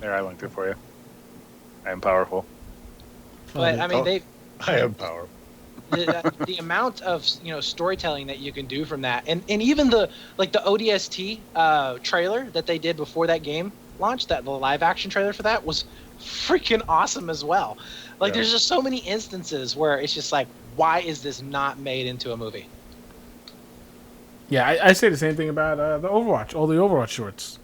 There, I linked it for you. I am powerful. But I mean, I am powerful. the amount of storytelling that you can do from that, and even the ODST trailer that they did before that game launched, the live action trailer for that was freaking awesome as well. Like there's just so many instances where it's just like, why is this not made into a movie? Yeah, I say the same thing about the Overwatch, all the Overwatch shorts.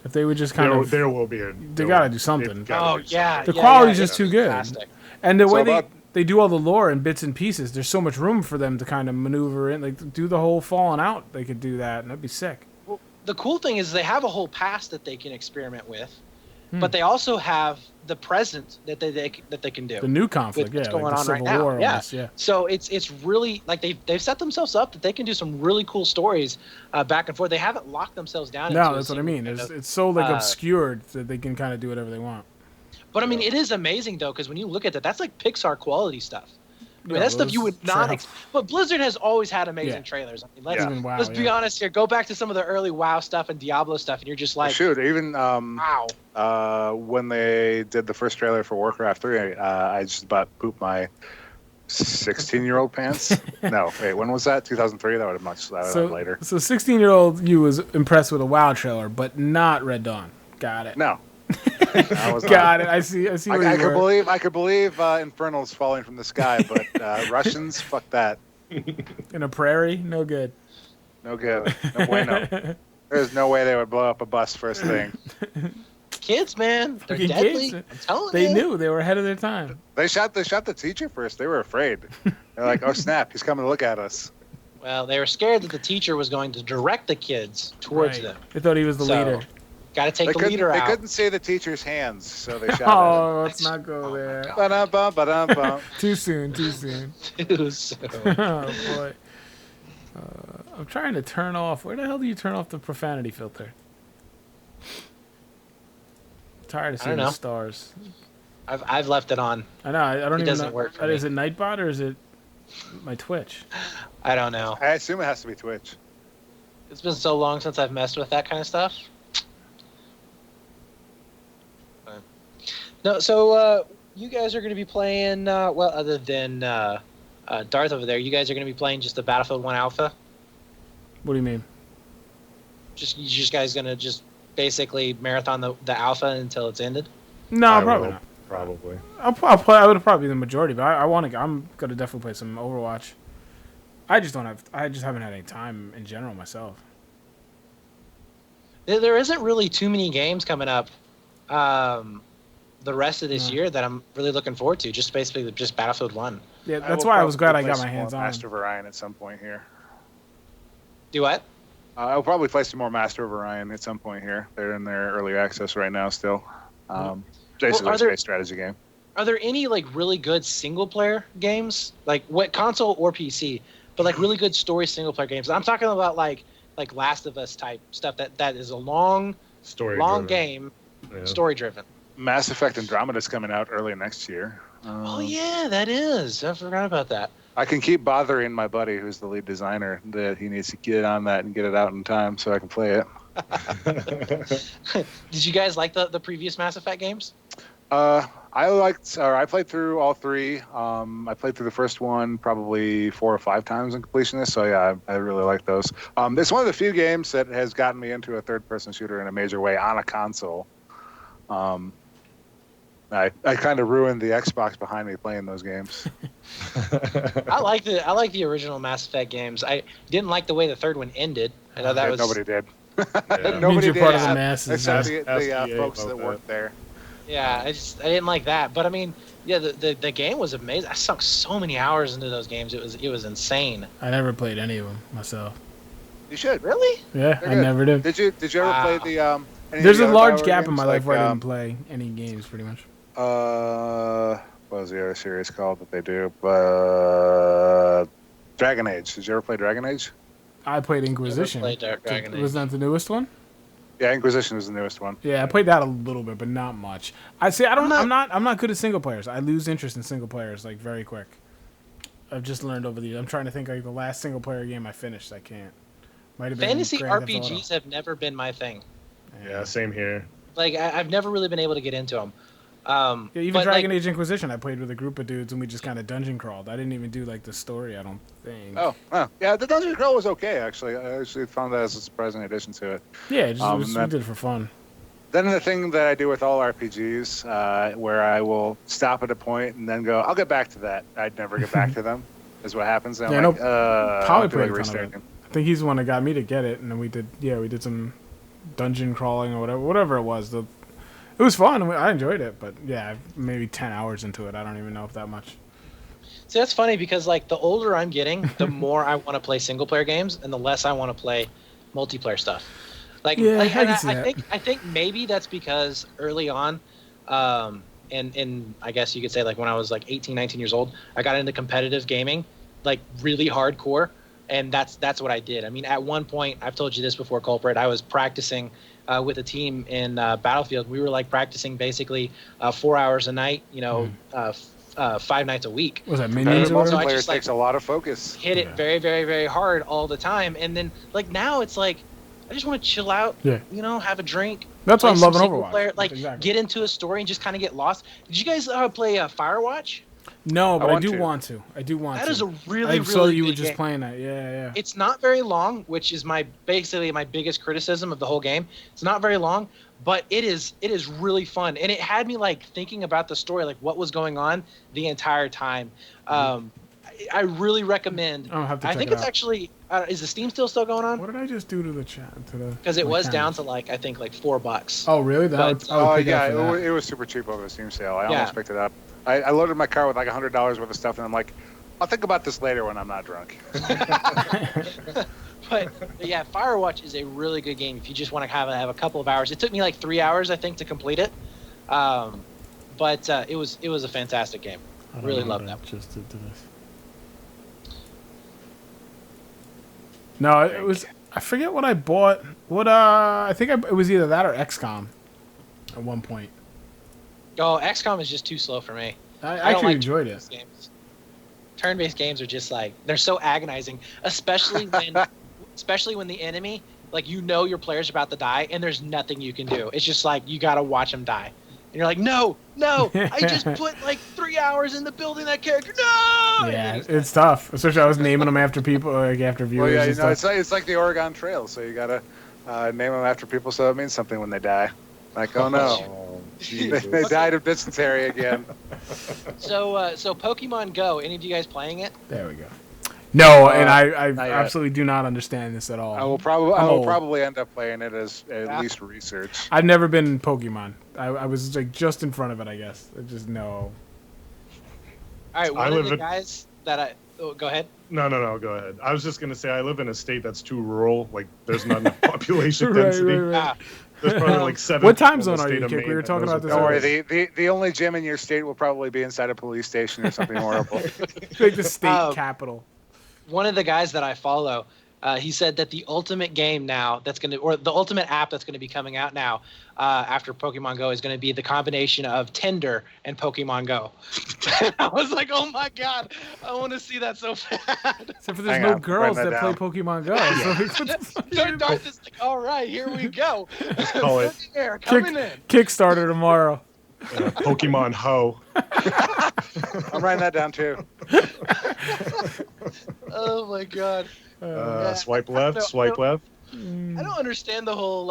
If they would just there will be they gotta do something. The quality's just too good, fantastic. and the way they do all the lore in bits and pieces. There's so much room for them to kind of maneuver in, like do the whole Fallen Out. They could do that, and that'd be sick. Well, the cool thing is they have a whole past that they can experiment with, but they also have the present that they can do. The new conflict, what's going like on the right Civil now. War Yeah. almost, yeah. So it's really like they've set themselves up that they can do some really cool stories back and forth. They haven't locked themselves down. No, that's what I mean. It's so like obscured that they can kind of do whatever they want. But I mean, it is amazing though, because when you look at that, that's like Pixar quality stuff. I mean, that's stuff you would not. But Blizzard has always had amazing trailers. I mean, let's be honest here. Go back to some of the early WoW stuff and Diablo stuff, and you're just like, even wow. When they did the first trailer for Warcraft 3, I just about pooped my 16-year-old pants. No, wait, when was that? 2003. That would have much later. So 16-year-old you was impressed with a WoW trailer, but not Red Dawn. Got it. No. Got it. I see. I could believe Infernals falling from the sky, but Russians, fuck that. In a prairie, no good. No good. No bueno. There's no way they would blow up a bus first thing. Kids, man, they're Fucking deadly. kids. I'm telling you. They knew they were ahead of their time. They shot the teacher first. They were afraid. They're like, oh snap, he's coming to look at us. Well, they were scared that the teacher was going to direct the kids towards them. They thought he was the leader. Got to take the leader out. They couldn't see the teacher's hands, so they shot at him. Oh, let's not go there. Ba-dum-bum. Too soon. Too soon. Oh, boy. I'm trying to turn off. Where the hell do you turn off the profanity filter? I'm tired of seeing the stars. I've left it on. I know. I don't even doesn't know. work for me. Is it Nightbot or is it my Twitch? I don't know. I assume it has to be Twitch. It's been so long since I've messed with that kind of stuff. No, so you guys are going to be playing, well, other than Darth over there, you guys are going to be playing just the Battlefield 1 Alpha? What do you mean? You just guys going to just basically marathon the Alpha until it's ended? No, probably not. Probably. I'll play. I would probably be the majority, but I want to. I'm gonna definitely play some Overwatch. I just haven't had any time in general myself. There isn't really too many games coming up the rest of this year that I'm really looking forward to. Just basically just Battlefield 1. Yeah, that's why I was glad I got my play hands some on. more Master of Orion at some point here. Do what? I'll probably play some more Master of Orion at some point here. They're in their early access right now still. Basically, a space strategy game. Are there any like really good single player games, like what console or PC, but like really good story single player games? I'm talking about like Last of Us type stuff that is a long game, story driven. Mass Effect Andromeda's coming out early next year. Oh yeah, that is. I forgot about that. I can keep bothering my buddy, who's the lead designer, that he needs to get on that and get it out in time so I can play it. Did you guys like the previous Mass Effect games? I played through all three. I played through the first one probably 4 or 5 times in completionist. So yeah, I really like those. It's one of the few games that has gotten me into a third-person shooter in a major way on a console. I kind of ruined the Xbox behind me playing those games. I like the original Mass Effect games. I didn't like the way the third one ended. I know that was nobody did. Yeah. Nobody you're did. Part of the masses. Except the Ask folks EA that about worked there. Yeah, I didn't like that. But I mean, yeah, the game was amazing. I sunk so many hours into those games. It was insane. I never played any of them myself. You should. Really? Yeah, I never did. Did you ever play the? There's a large gap in my life where I didn't play any games, pretty much. What was the other series called that they do? Dragon Age. Did you ever play DragonAge? I played Inquisition. Never played Dragon Age. Was that the newest one? Yeah, Inquisition was the newest one. Yeah, I played that a little bit, but not much. I'm not good at single players. I lose interest in single players like very quick. I've just learned over the years. I'm trying to think like the last single player game I finished. I can't. Might have been Fantasy Grand Theft Auto. RPGs have never been my thing. Yeah, same here. Like I've never really been able to get into them. Yeah, even Dragon Age Inquisition, I played with a group of dudes and we just kind of dungeon crawled. I didn't even do like the story, I don't think. Oh, yeah, the dungeon crawl was okay actually. I actually found that as a surprising addition to it. Yeah, we did it for fun. Then the thing that I do with all RPGs, where I will stop at a point and then go, I'll get back to that. I'd never get back to them. Is what happens. And I'm Polly played a ton of it. I think he's the one that got me to get it, and then we did some dungeon crawling or whatever it was. It was fun. I enjoyed it, but yeah, maybe 10 hours into it. I don't even know if that much. See, that's funny because like the older I'm getting, the more I want to play single player games, and the less I want to play multiplayer stuff. I think maybe that's because early on, and I guess you could say like when I was like 18, 19 years old, I got into competitive gaming, like really hardcore, and that's what I did. I mean, at one point, I've told you this before, Culprit, I was practicing with a team in Battlefield. We were like practicing basically 4 hours a night, 5 nights a week. Was that minions or multiplayer just, takes a lot of focus. Hit it very, very, very hard all the time. And then like now it's like I just want to chill out, have a drink. That's why I'm loving Overwatch. Player, get into a story and just kind of get lost. Did you guys play Firewatch? No, but I do want to. That is a really, I saw you were just game. playing that. Yeah. It's not very long, which is basically my biggest criticism of the whole game. It's not very long, but it is really fun, and it had me like thinking about the story, like what was going on the entire time. I really recommend. I think it's actually. Is the Steam still going on? What did I just do to the chat? Because it was down to like I think like $4. Oh really? It was super cheap over the Steam sale. I almost picked it up. I loaded my car with like $100 worth of stuff, and I'm like, I'll think about this later when I'm not drunk. But yeah, Firewatch is a really good game if you just want to have a couple of hours. It took me like 3 hours, I think, to complete it. But it was a fantastic game. Really loved that. Just did this. No, it was. I forget what I bought. I think it was either that or XCOM. At one point. Oh, XCOM is just too slow for me. I don't actually like enjoyed it. turn-based games. Turn-based games are just like they're so agonizing, especially when the enemy, like your player's about to die and there's nothing you can do. It's just like you gotta watch them die, and you're like, no, I just put like 3 hours into building that character. No. Yeah, it's tough. Especially I was naming them after people, like after viewers. Well, yeah, and stuff. it's like the Oregon Trail, so you gotta name them after people so it means something when they die. Like, oh no, they died of dysentery again. So Pokemon Go. Any of you guys playing it? There we go. No, and I not yet. absolutely do not understand this at all. I will probably end up playing it as at least research. I've never been Pokemon. I was like just in front of it, I guess. I just no. All right, one of the guys that I go ahead. No, go ahead. I was just gonna say I live in a state that's too rural. Like, there's not enough population density. Right. There's probably like 7. What time zone are you, Kick? We were talking about this. Don't worry, the only gym in your state will probably be inside a police station or something horrible. Like the state capital. One of the guys that I follow, he said that the ultimate game now the ultimate app that's gonna be coming out now after Pokemon Go is gonna be the combination of Tinder and Pokemon Go. I was like, oh my god, I want to see that so bad. Except for there's no girls that play Pokemon Go. So Darth is like, all right, here we go. Call it coming in. Kickstarter tomorrow. Pokemon Ho. I'm writing that down too. Oh my god. Swipe left, swipe left. I don't understand the whole.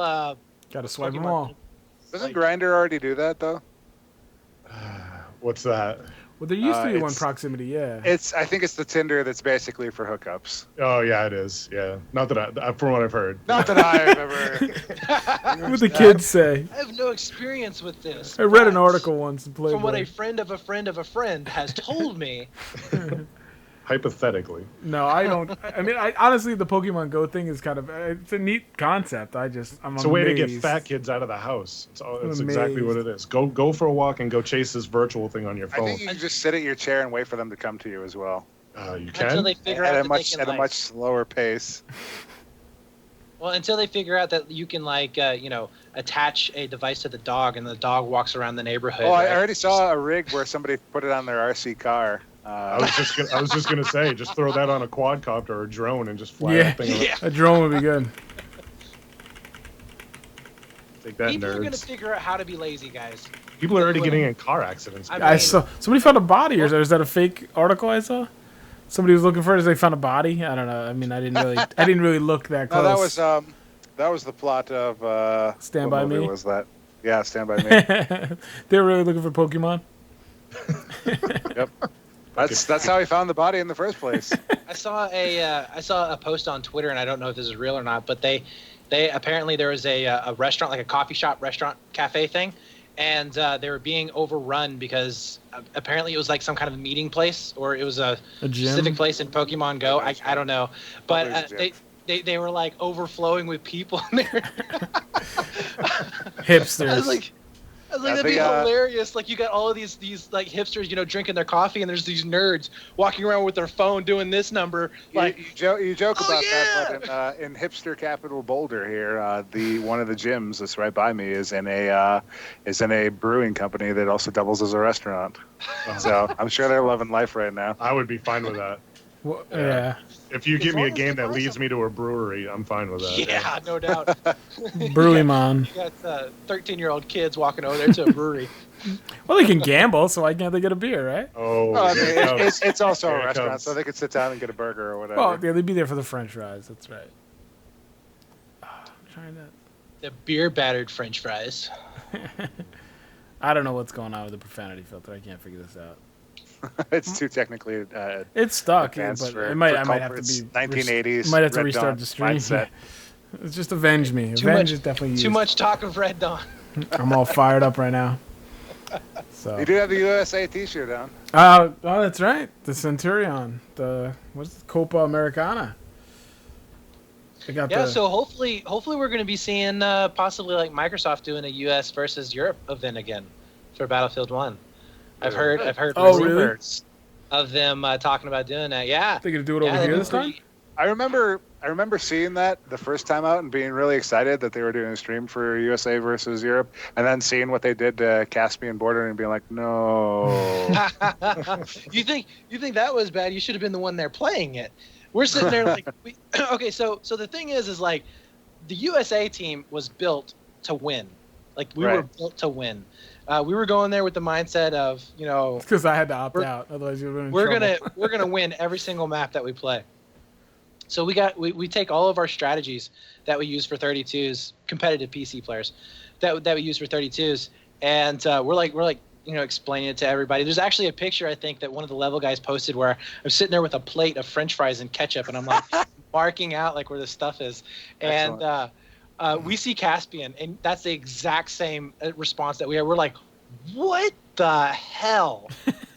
Gotta swipe them all. Doesn't Grindr already do that though? What's that? Well, there used to be one proximity, yeah. I think it's the Tinder that's basically for hookups. Oh yeah, it is. Yeah, not that from what I've heard. Not that I've ever. What the kids say. I have no experience with this. I read an article once in Playboy. From what a friend of a friend of a friend has told me. Hypothetically. No, I don't. I mean, honestly, the Pokemon Go thing is kind of it's a neat concept. I'm It's a way to get fat kids out of the house. It's exactly what it is. Go for a walk and go chase this virtual thing on your phone. I think you can just sit at your chair and wait for them to come to you as well. You can. Until they figure out at a much slower pace. Well, until they figure out that you can attach a device to the dog and the dog walks around the neighborhood. Oh, right? I already saw a rig where somebody put it on their RC car. I was just gonna say, just throw that on a quadcopter or a drone and just fly that thing. A drone would be good. Take that, People nerds. are gonna figure out how to be lazy, guys. People are already getting in car accidents. I saw somebody found a body, or is that a fake article I saw? Somebody was looking for it. They found a body. I don't know. I mean, I didn't really look that close. No, that was the plot of Stand By Me. Was that? Yeah, Stand By Me. They were really looking for Pokemon. Yep. That's how he found the body in the first place. I saw a post on Twitter, and I don't know if this is real or not, but they apparently there was a restaurant, like a coffee shop, restaurant, cafe thing, and they were being overrun because apparently it was like some kind of meeting place, or it was a specific place in Pokemon Go. I don't know, but they were like overflowing with people in there. Hipsters. I was like, that'd be hilarious. Like, you got all of these like hipsters, drinking their coffee, and there's these nerds walking around with their phone doing this number. Like, you joke about that, but in hipster capital Boulder here, one of the gyms that's right by me is in a brewing company that also doubles as a restaurant. So I'm sure they're loving life right now. I would be fine with that. Well, yeah. If you give me a game that leads me to a brewery, I'm fine with that. Yeah, no doubt. Brewymon. You got 13-year-old kids walking over there to a brewery. Well, they can gamble, so why can't they get a beer, right? Oh, I mean, it's also a restaurant, so they could sit down and get a burger or whatever. Well, yeah, they'd be there for the French fries. That's right. I'm trying to. The beer-battered French fries. I don't know what's going on with the profanity filter. I can't figure this out. It's too technically. It's stuck, but I might have to be 1980s. Might have to restart the stream. It's just avenge me. Avenge is definitely used. Too much talk of Red Dawn. I'm all fired up right now. So you do have the USA T-shirt on. Oh, that's right. The Centurion. What's the Copa Americana? So hopefully we're going to be seeing possibly like Microsoft doing a US versus Europe event again for Battlefield 1. I've heard rumors of them talking about doing that. Yeah. They're going to do it over here this time? I remember I remember seeing that the first time out and being really excited that they were doing a stream for USA versus Europe, and then seeing what they did to Caspian border and being like, no. You think that was bad? You should have been the one there playing it. We're sitting there like, okay. So the thing is like, the USA team was built to win. Like we were built to win. We were going there with the mindset of, because I had to opt out, otherwise you would. We're gonna win every single map that we play. So we take all of our strategies that we use for 32s, competitive PC players, that we use for 32s, and we're like explaining it to everybody. There's actually a picture I think that one of the level guys posted where I'm sitting there with a plate of French fries and ketchup, and I'm like marking out like where the stuff is, and we see Caspian, and that's the exact same response that we have. We're like, what the hell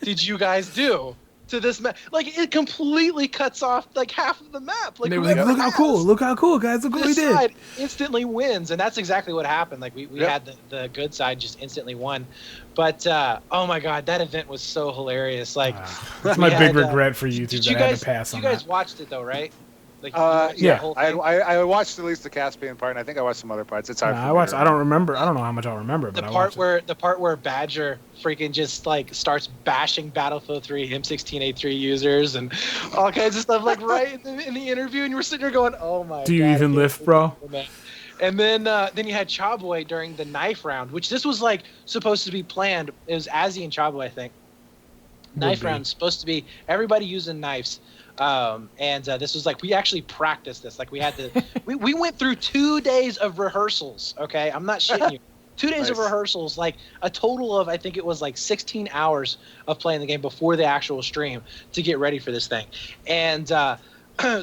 did you guys do to this map? Like, it completely cuts off like half of the map. Like, they were like, look how cool, guys, look what we did. Side instantly wins, and that's exactly what happened. Like, we had the good side just instantly won. But oh my god, that event was so hilarious. Like, that's my big regret for YouTube that I had to pass on. You guys watched it though, right? Like, yeah, I watched at least the Caspian part, and I think I watched some other parts. It's hard. I don't remember. I don't know how much I'll remember. The part where Badger freaking just like starts bashing Battlefield 3 M16A3 users and all kinds of stuff, like right in the interview, and you were sitting there going, "Oh my god." Do you even lift, bro? And then you had Chaboy during the knife round, which this was like supposed to be planned. It was Azzy and Chaboy, I think. Knife round supposed to be everybody using knives. And this was like, we actually practiced this. Like we had to, we went through 2 days of rehearsals. Okay. I'm not shitting you. 2 days of rehearsals, like a total of, I think it was like 16 hours of playing the game before the actual stream to get ready for this thing. And,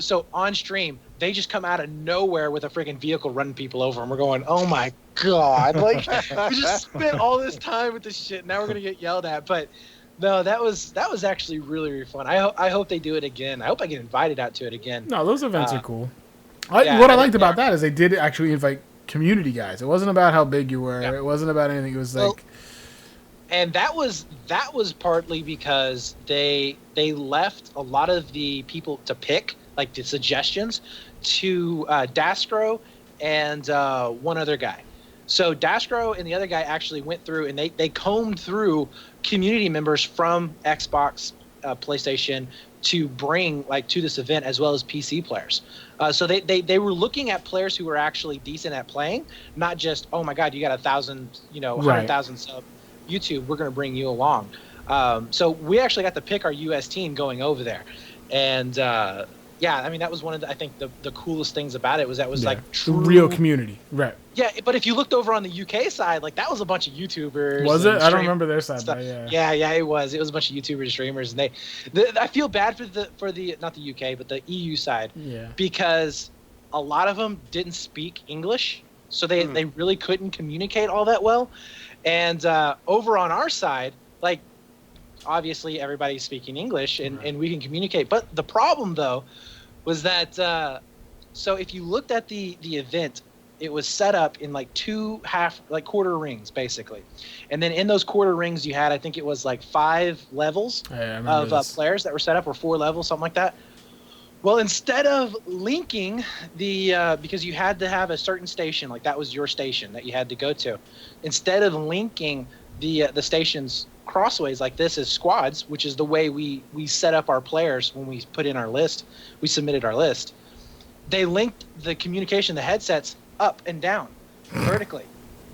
so on stream, they just come out of nowhere with a freaking vehicle running people over, and we're going, oh my god, like we just spent all this time with this shit. Now we're going to get yelled at. But no, that was actually really, really fun. I hope they do it again. I hope I get invited out to it again. No, those events are cool. What I liked about that is they did actually invite community guys. It wasn't about how big you were. Yeah. It wasn't about anything. It was like, and that was partly because they left a lot of the people to pick, like the suggestions, to Daskro and one other guy. So Daskro and the other guy actually went through and they combed through community members from Xbox, PlayStation to bring like to this event, as well as PC players. So they were looking at players who were actually decent at playing, not just, oh my god, you got 100,000 sub YouTube, we're going to bring you along. So we actually got to pick our US team going over there. And yeah, I mean, that was one of the, I think the coolest things about it was that was like true real community, right? Yeah, but if you looked over on the UK side, like that was a bunch of YouTubers. Was it? I don't remember their side. But yeah, it was. It was a bunch of YouTubers, streamers, and I feel bad for the not the UK, but the EU side. Yeah. Because a lot of them didn't speak English, so they really couldn't communicate all that well. And over on our side, like obviously everybody's speaking English and we can communicate. But the problem though was that so if you looked at the event, it was set up in like two quarter rings basically, and then in those quarter rings you had, I think it was like 5 levels of players that were set up, or 4 levels, something like that. Well, instead of linking the because you had to have a certain station, like that was your station that you had to go to, instead of linking the stations crossways like this as squads, which is the way we set up our players when we put in our list, we submitted our list, they linked the communication, the headsets, up and down vertically.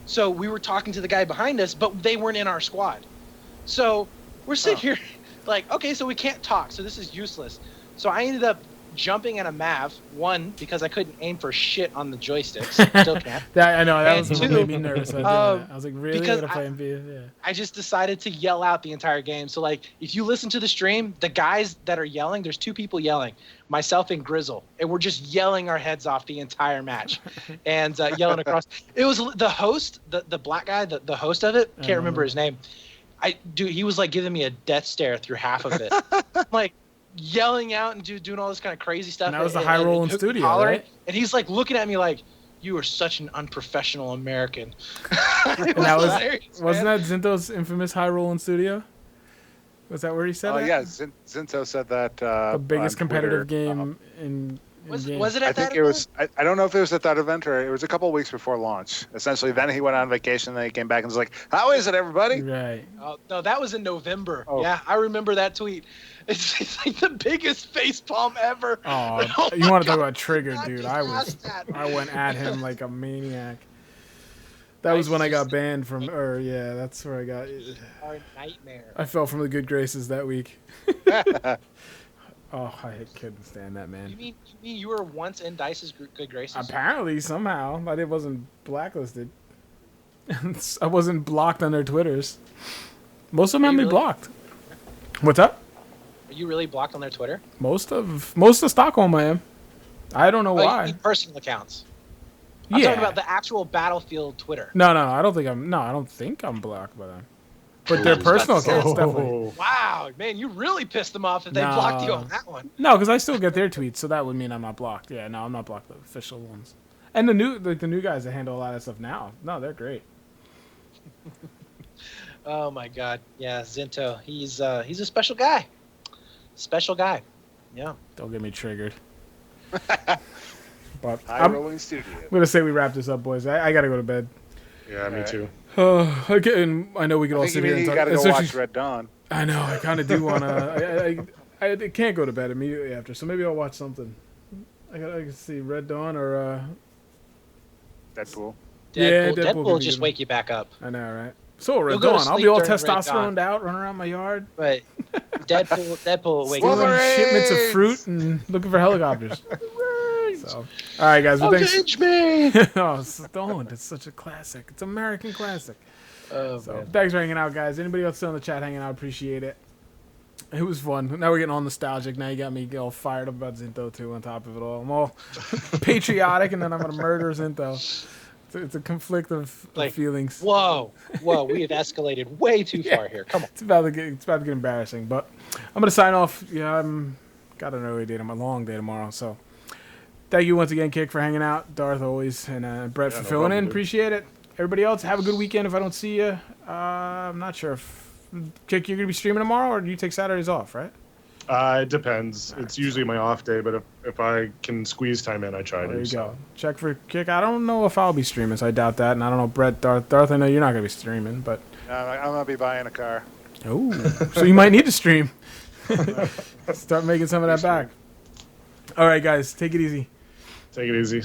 So we were talking to the guy behind us, but they weren't in our squad. So we're sitting here like, okay, so we can't talk, so this is useless. So I ended up jumping at a Mav, one, because I couldn't aim for shit on the joysticks. Still can't. I know, that was what made me nervous. I was like, really? Because gonna play MV? Yeah. I just decided to yell out the entire game. So, like, if you listen to the stream, the guys that are yelling, there's 2 people yelling, myself and Grizzle, and we're just yelling our heads off the entire match and yelling across. It was the host, the black guy, the host of it, can't remember his name. He was like giving me a death stare through half of it. Like, yelling out and doing all this kind of crazy stuff. And that was the high rolling studio, right? And he's like looking at me like, you are such an unprofessional American. And that wasn't that Zinto's infamous high rolling studio? Was that where he said that? Yeah, Zinto said that. The biggest competitive game in Was in-game. it I at that think it was. I don't know if it was at that event or it was a couple of weeks before launch. Essentially, then he went on vacation. Then he came back and was like, "How is it, everybody?" Right. Oh, no, that was in November. Oh. Yeah, I remember that tweet. It's like the biggest facepalm ever. Oh, Oh you my want to talk God, about Trigger, I dude? just I asked that. went at him like a maniac. That was when I got banned from. Or yeah, that's where I got. Our nightmare. I fell from the good graces that week. Oh, I couldn't stand that, You man. mean you were once in Dice's good graces? Apparently, somehow, I wasn't blacklisted. I wasn't blocked on their Twitters. Most of them Are had you me really? blocked. What's up? Are you really blocked on their Twitter? Most of Stockholm, I am. I don't know Oh, you why. mean personal accounts? I'm Yeah. talking about the actual Battlefield Twitter. No, I don't think I'm. No, I don't think I'm blocked by them. But their personal accounts definitely. Oh, Wow, man, you really pissed them off if they No. blocked you on that one. No, because I still get their tweets, so that would mean I'm not blocked. Yeah, no, I'm not blocked. The official ones, and the new guys that handle a lot of stuff now. No, they're great. Oh my God, yeah, Zinto, he's a special guy. Special guy. Yeah. Don't get me triggered. But High I'm rolling studio. gonna say we wrap this up, boys. I gotta go to bed. yeah, me too. Again, I know we could all I think sit you here mean and you talk. got to go especially- watch Red Dawn. I know. I kind of do wanna. I can't go to bed immediately after, so maybe I'll watch something. I can see Red Dawn or Deadpool. Yeah, Deadpool Deadpool will could be just good. wake you back up. I know, right? So Red You'll go to Dawn. I'll be sleep all during Red Dawn. testosteroned out, running around my yard, But Deadpool will wake you stealing up. shipments of fruit and looking for helicopters. So, all right, guys. Well, thanks. Avenge me! Oh, Stoned. It's such a classic. It's an American classic. Oh, So, man. thanks for hanging out, guys. Anybody else still in the chat hanging out? Appreciate it. It was fun. Now we're getting all nostalgic. Now you got me all fired up about Zinto, too, on top of it all. I'm all patriotic, and then I'm going to murder Zinto. It's a conflict of feelings. Whoa, we have escalated way too far here. Come on. It's about to get embarrassing. But I'm going to sign off. Yeah, I'm got an early day. I'm a long day tomorrow. So thank you once again, Kick, for hanging out. Darth always. And Brett for no filling problem, in. dude. Appreciate it. Everybody else, have a good weekend if I don't see you. I'm not sure if... Kick, you're going to be streaming tomorrow, or do you take Saturdays off, right? It depends. It's usually my off day, but if I can squeeze time in, I try to. There you so. go. Check for Kick. I don't know if I'll be streaming, so I doubt that. And I don't know, Brett, Darth, I know you're not going to be streaming, but... I'm going to be buying a car. Oh, so you might need to stream. Start making some of that back. All right, guys, take it easy. Take it easy.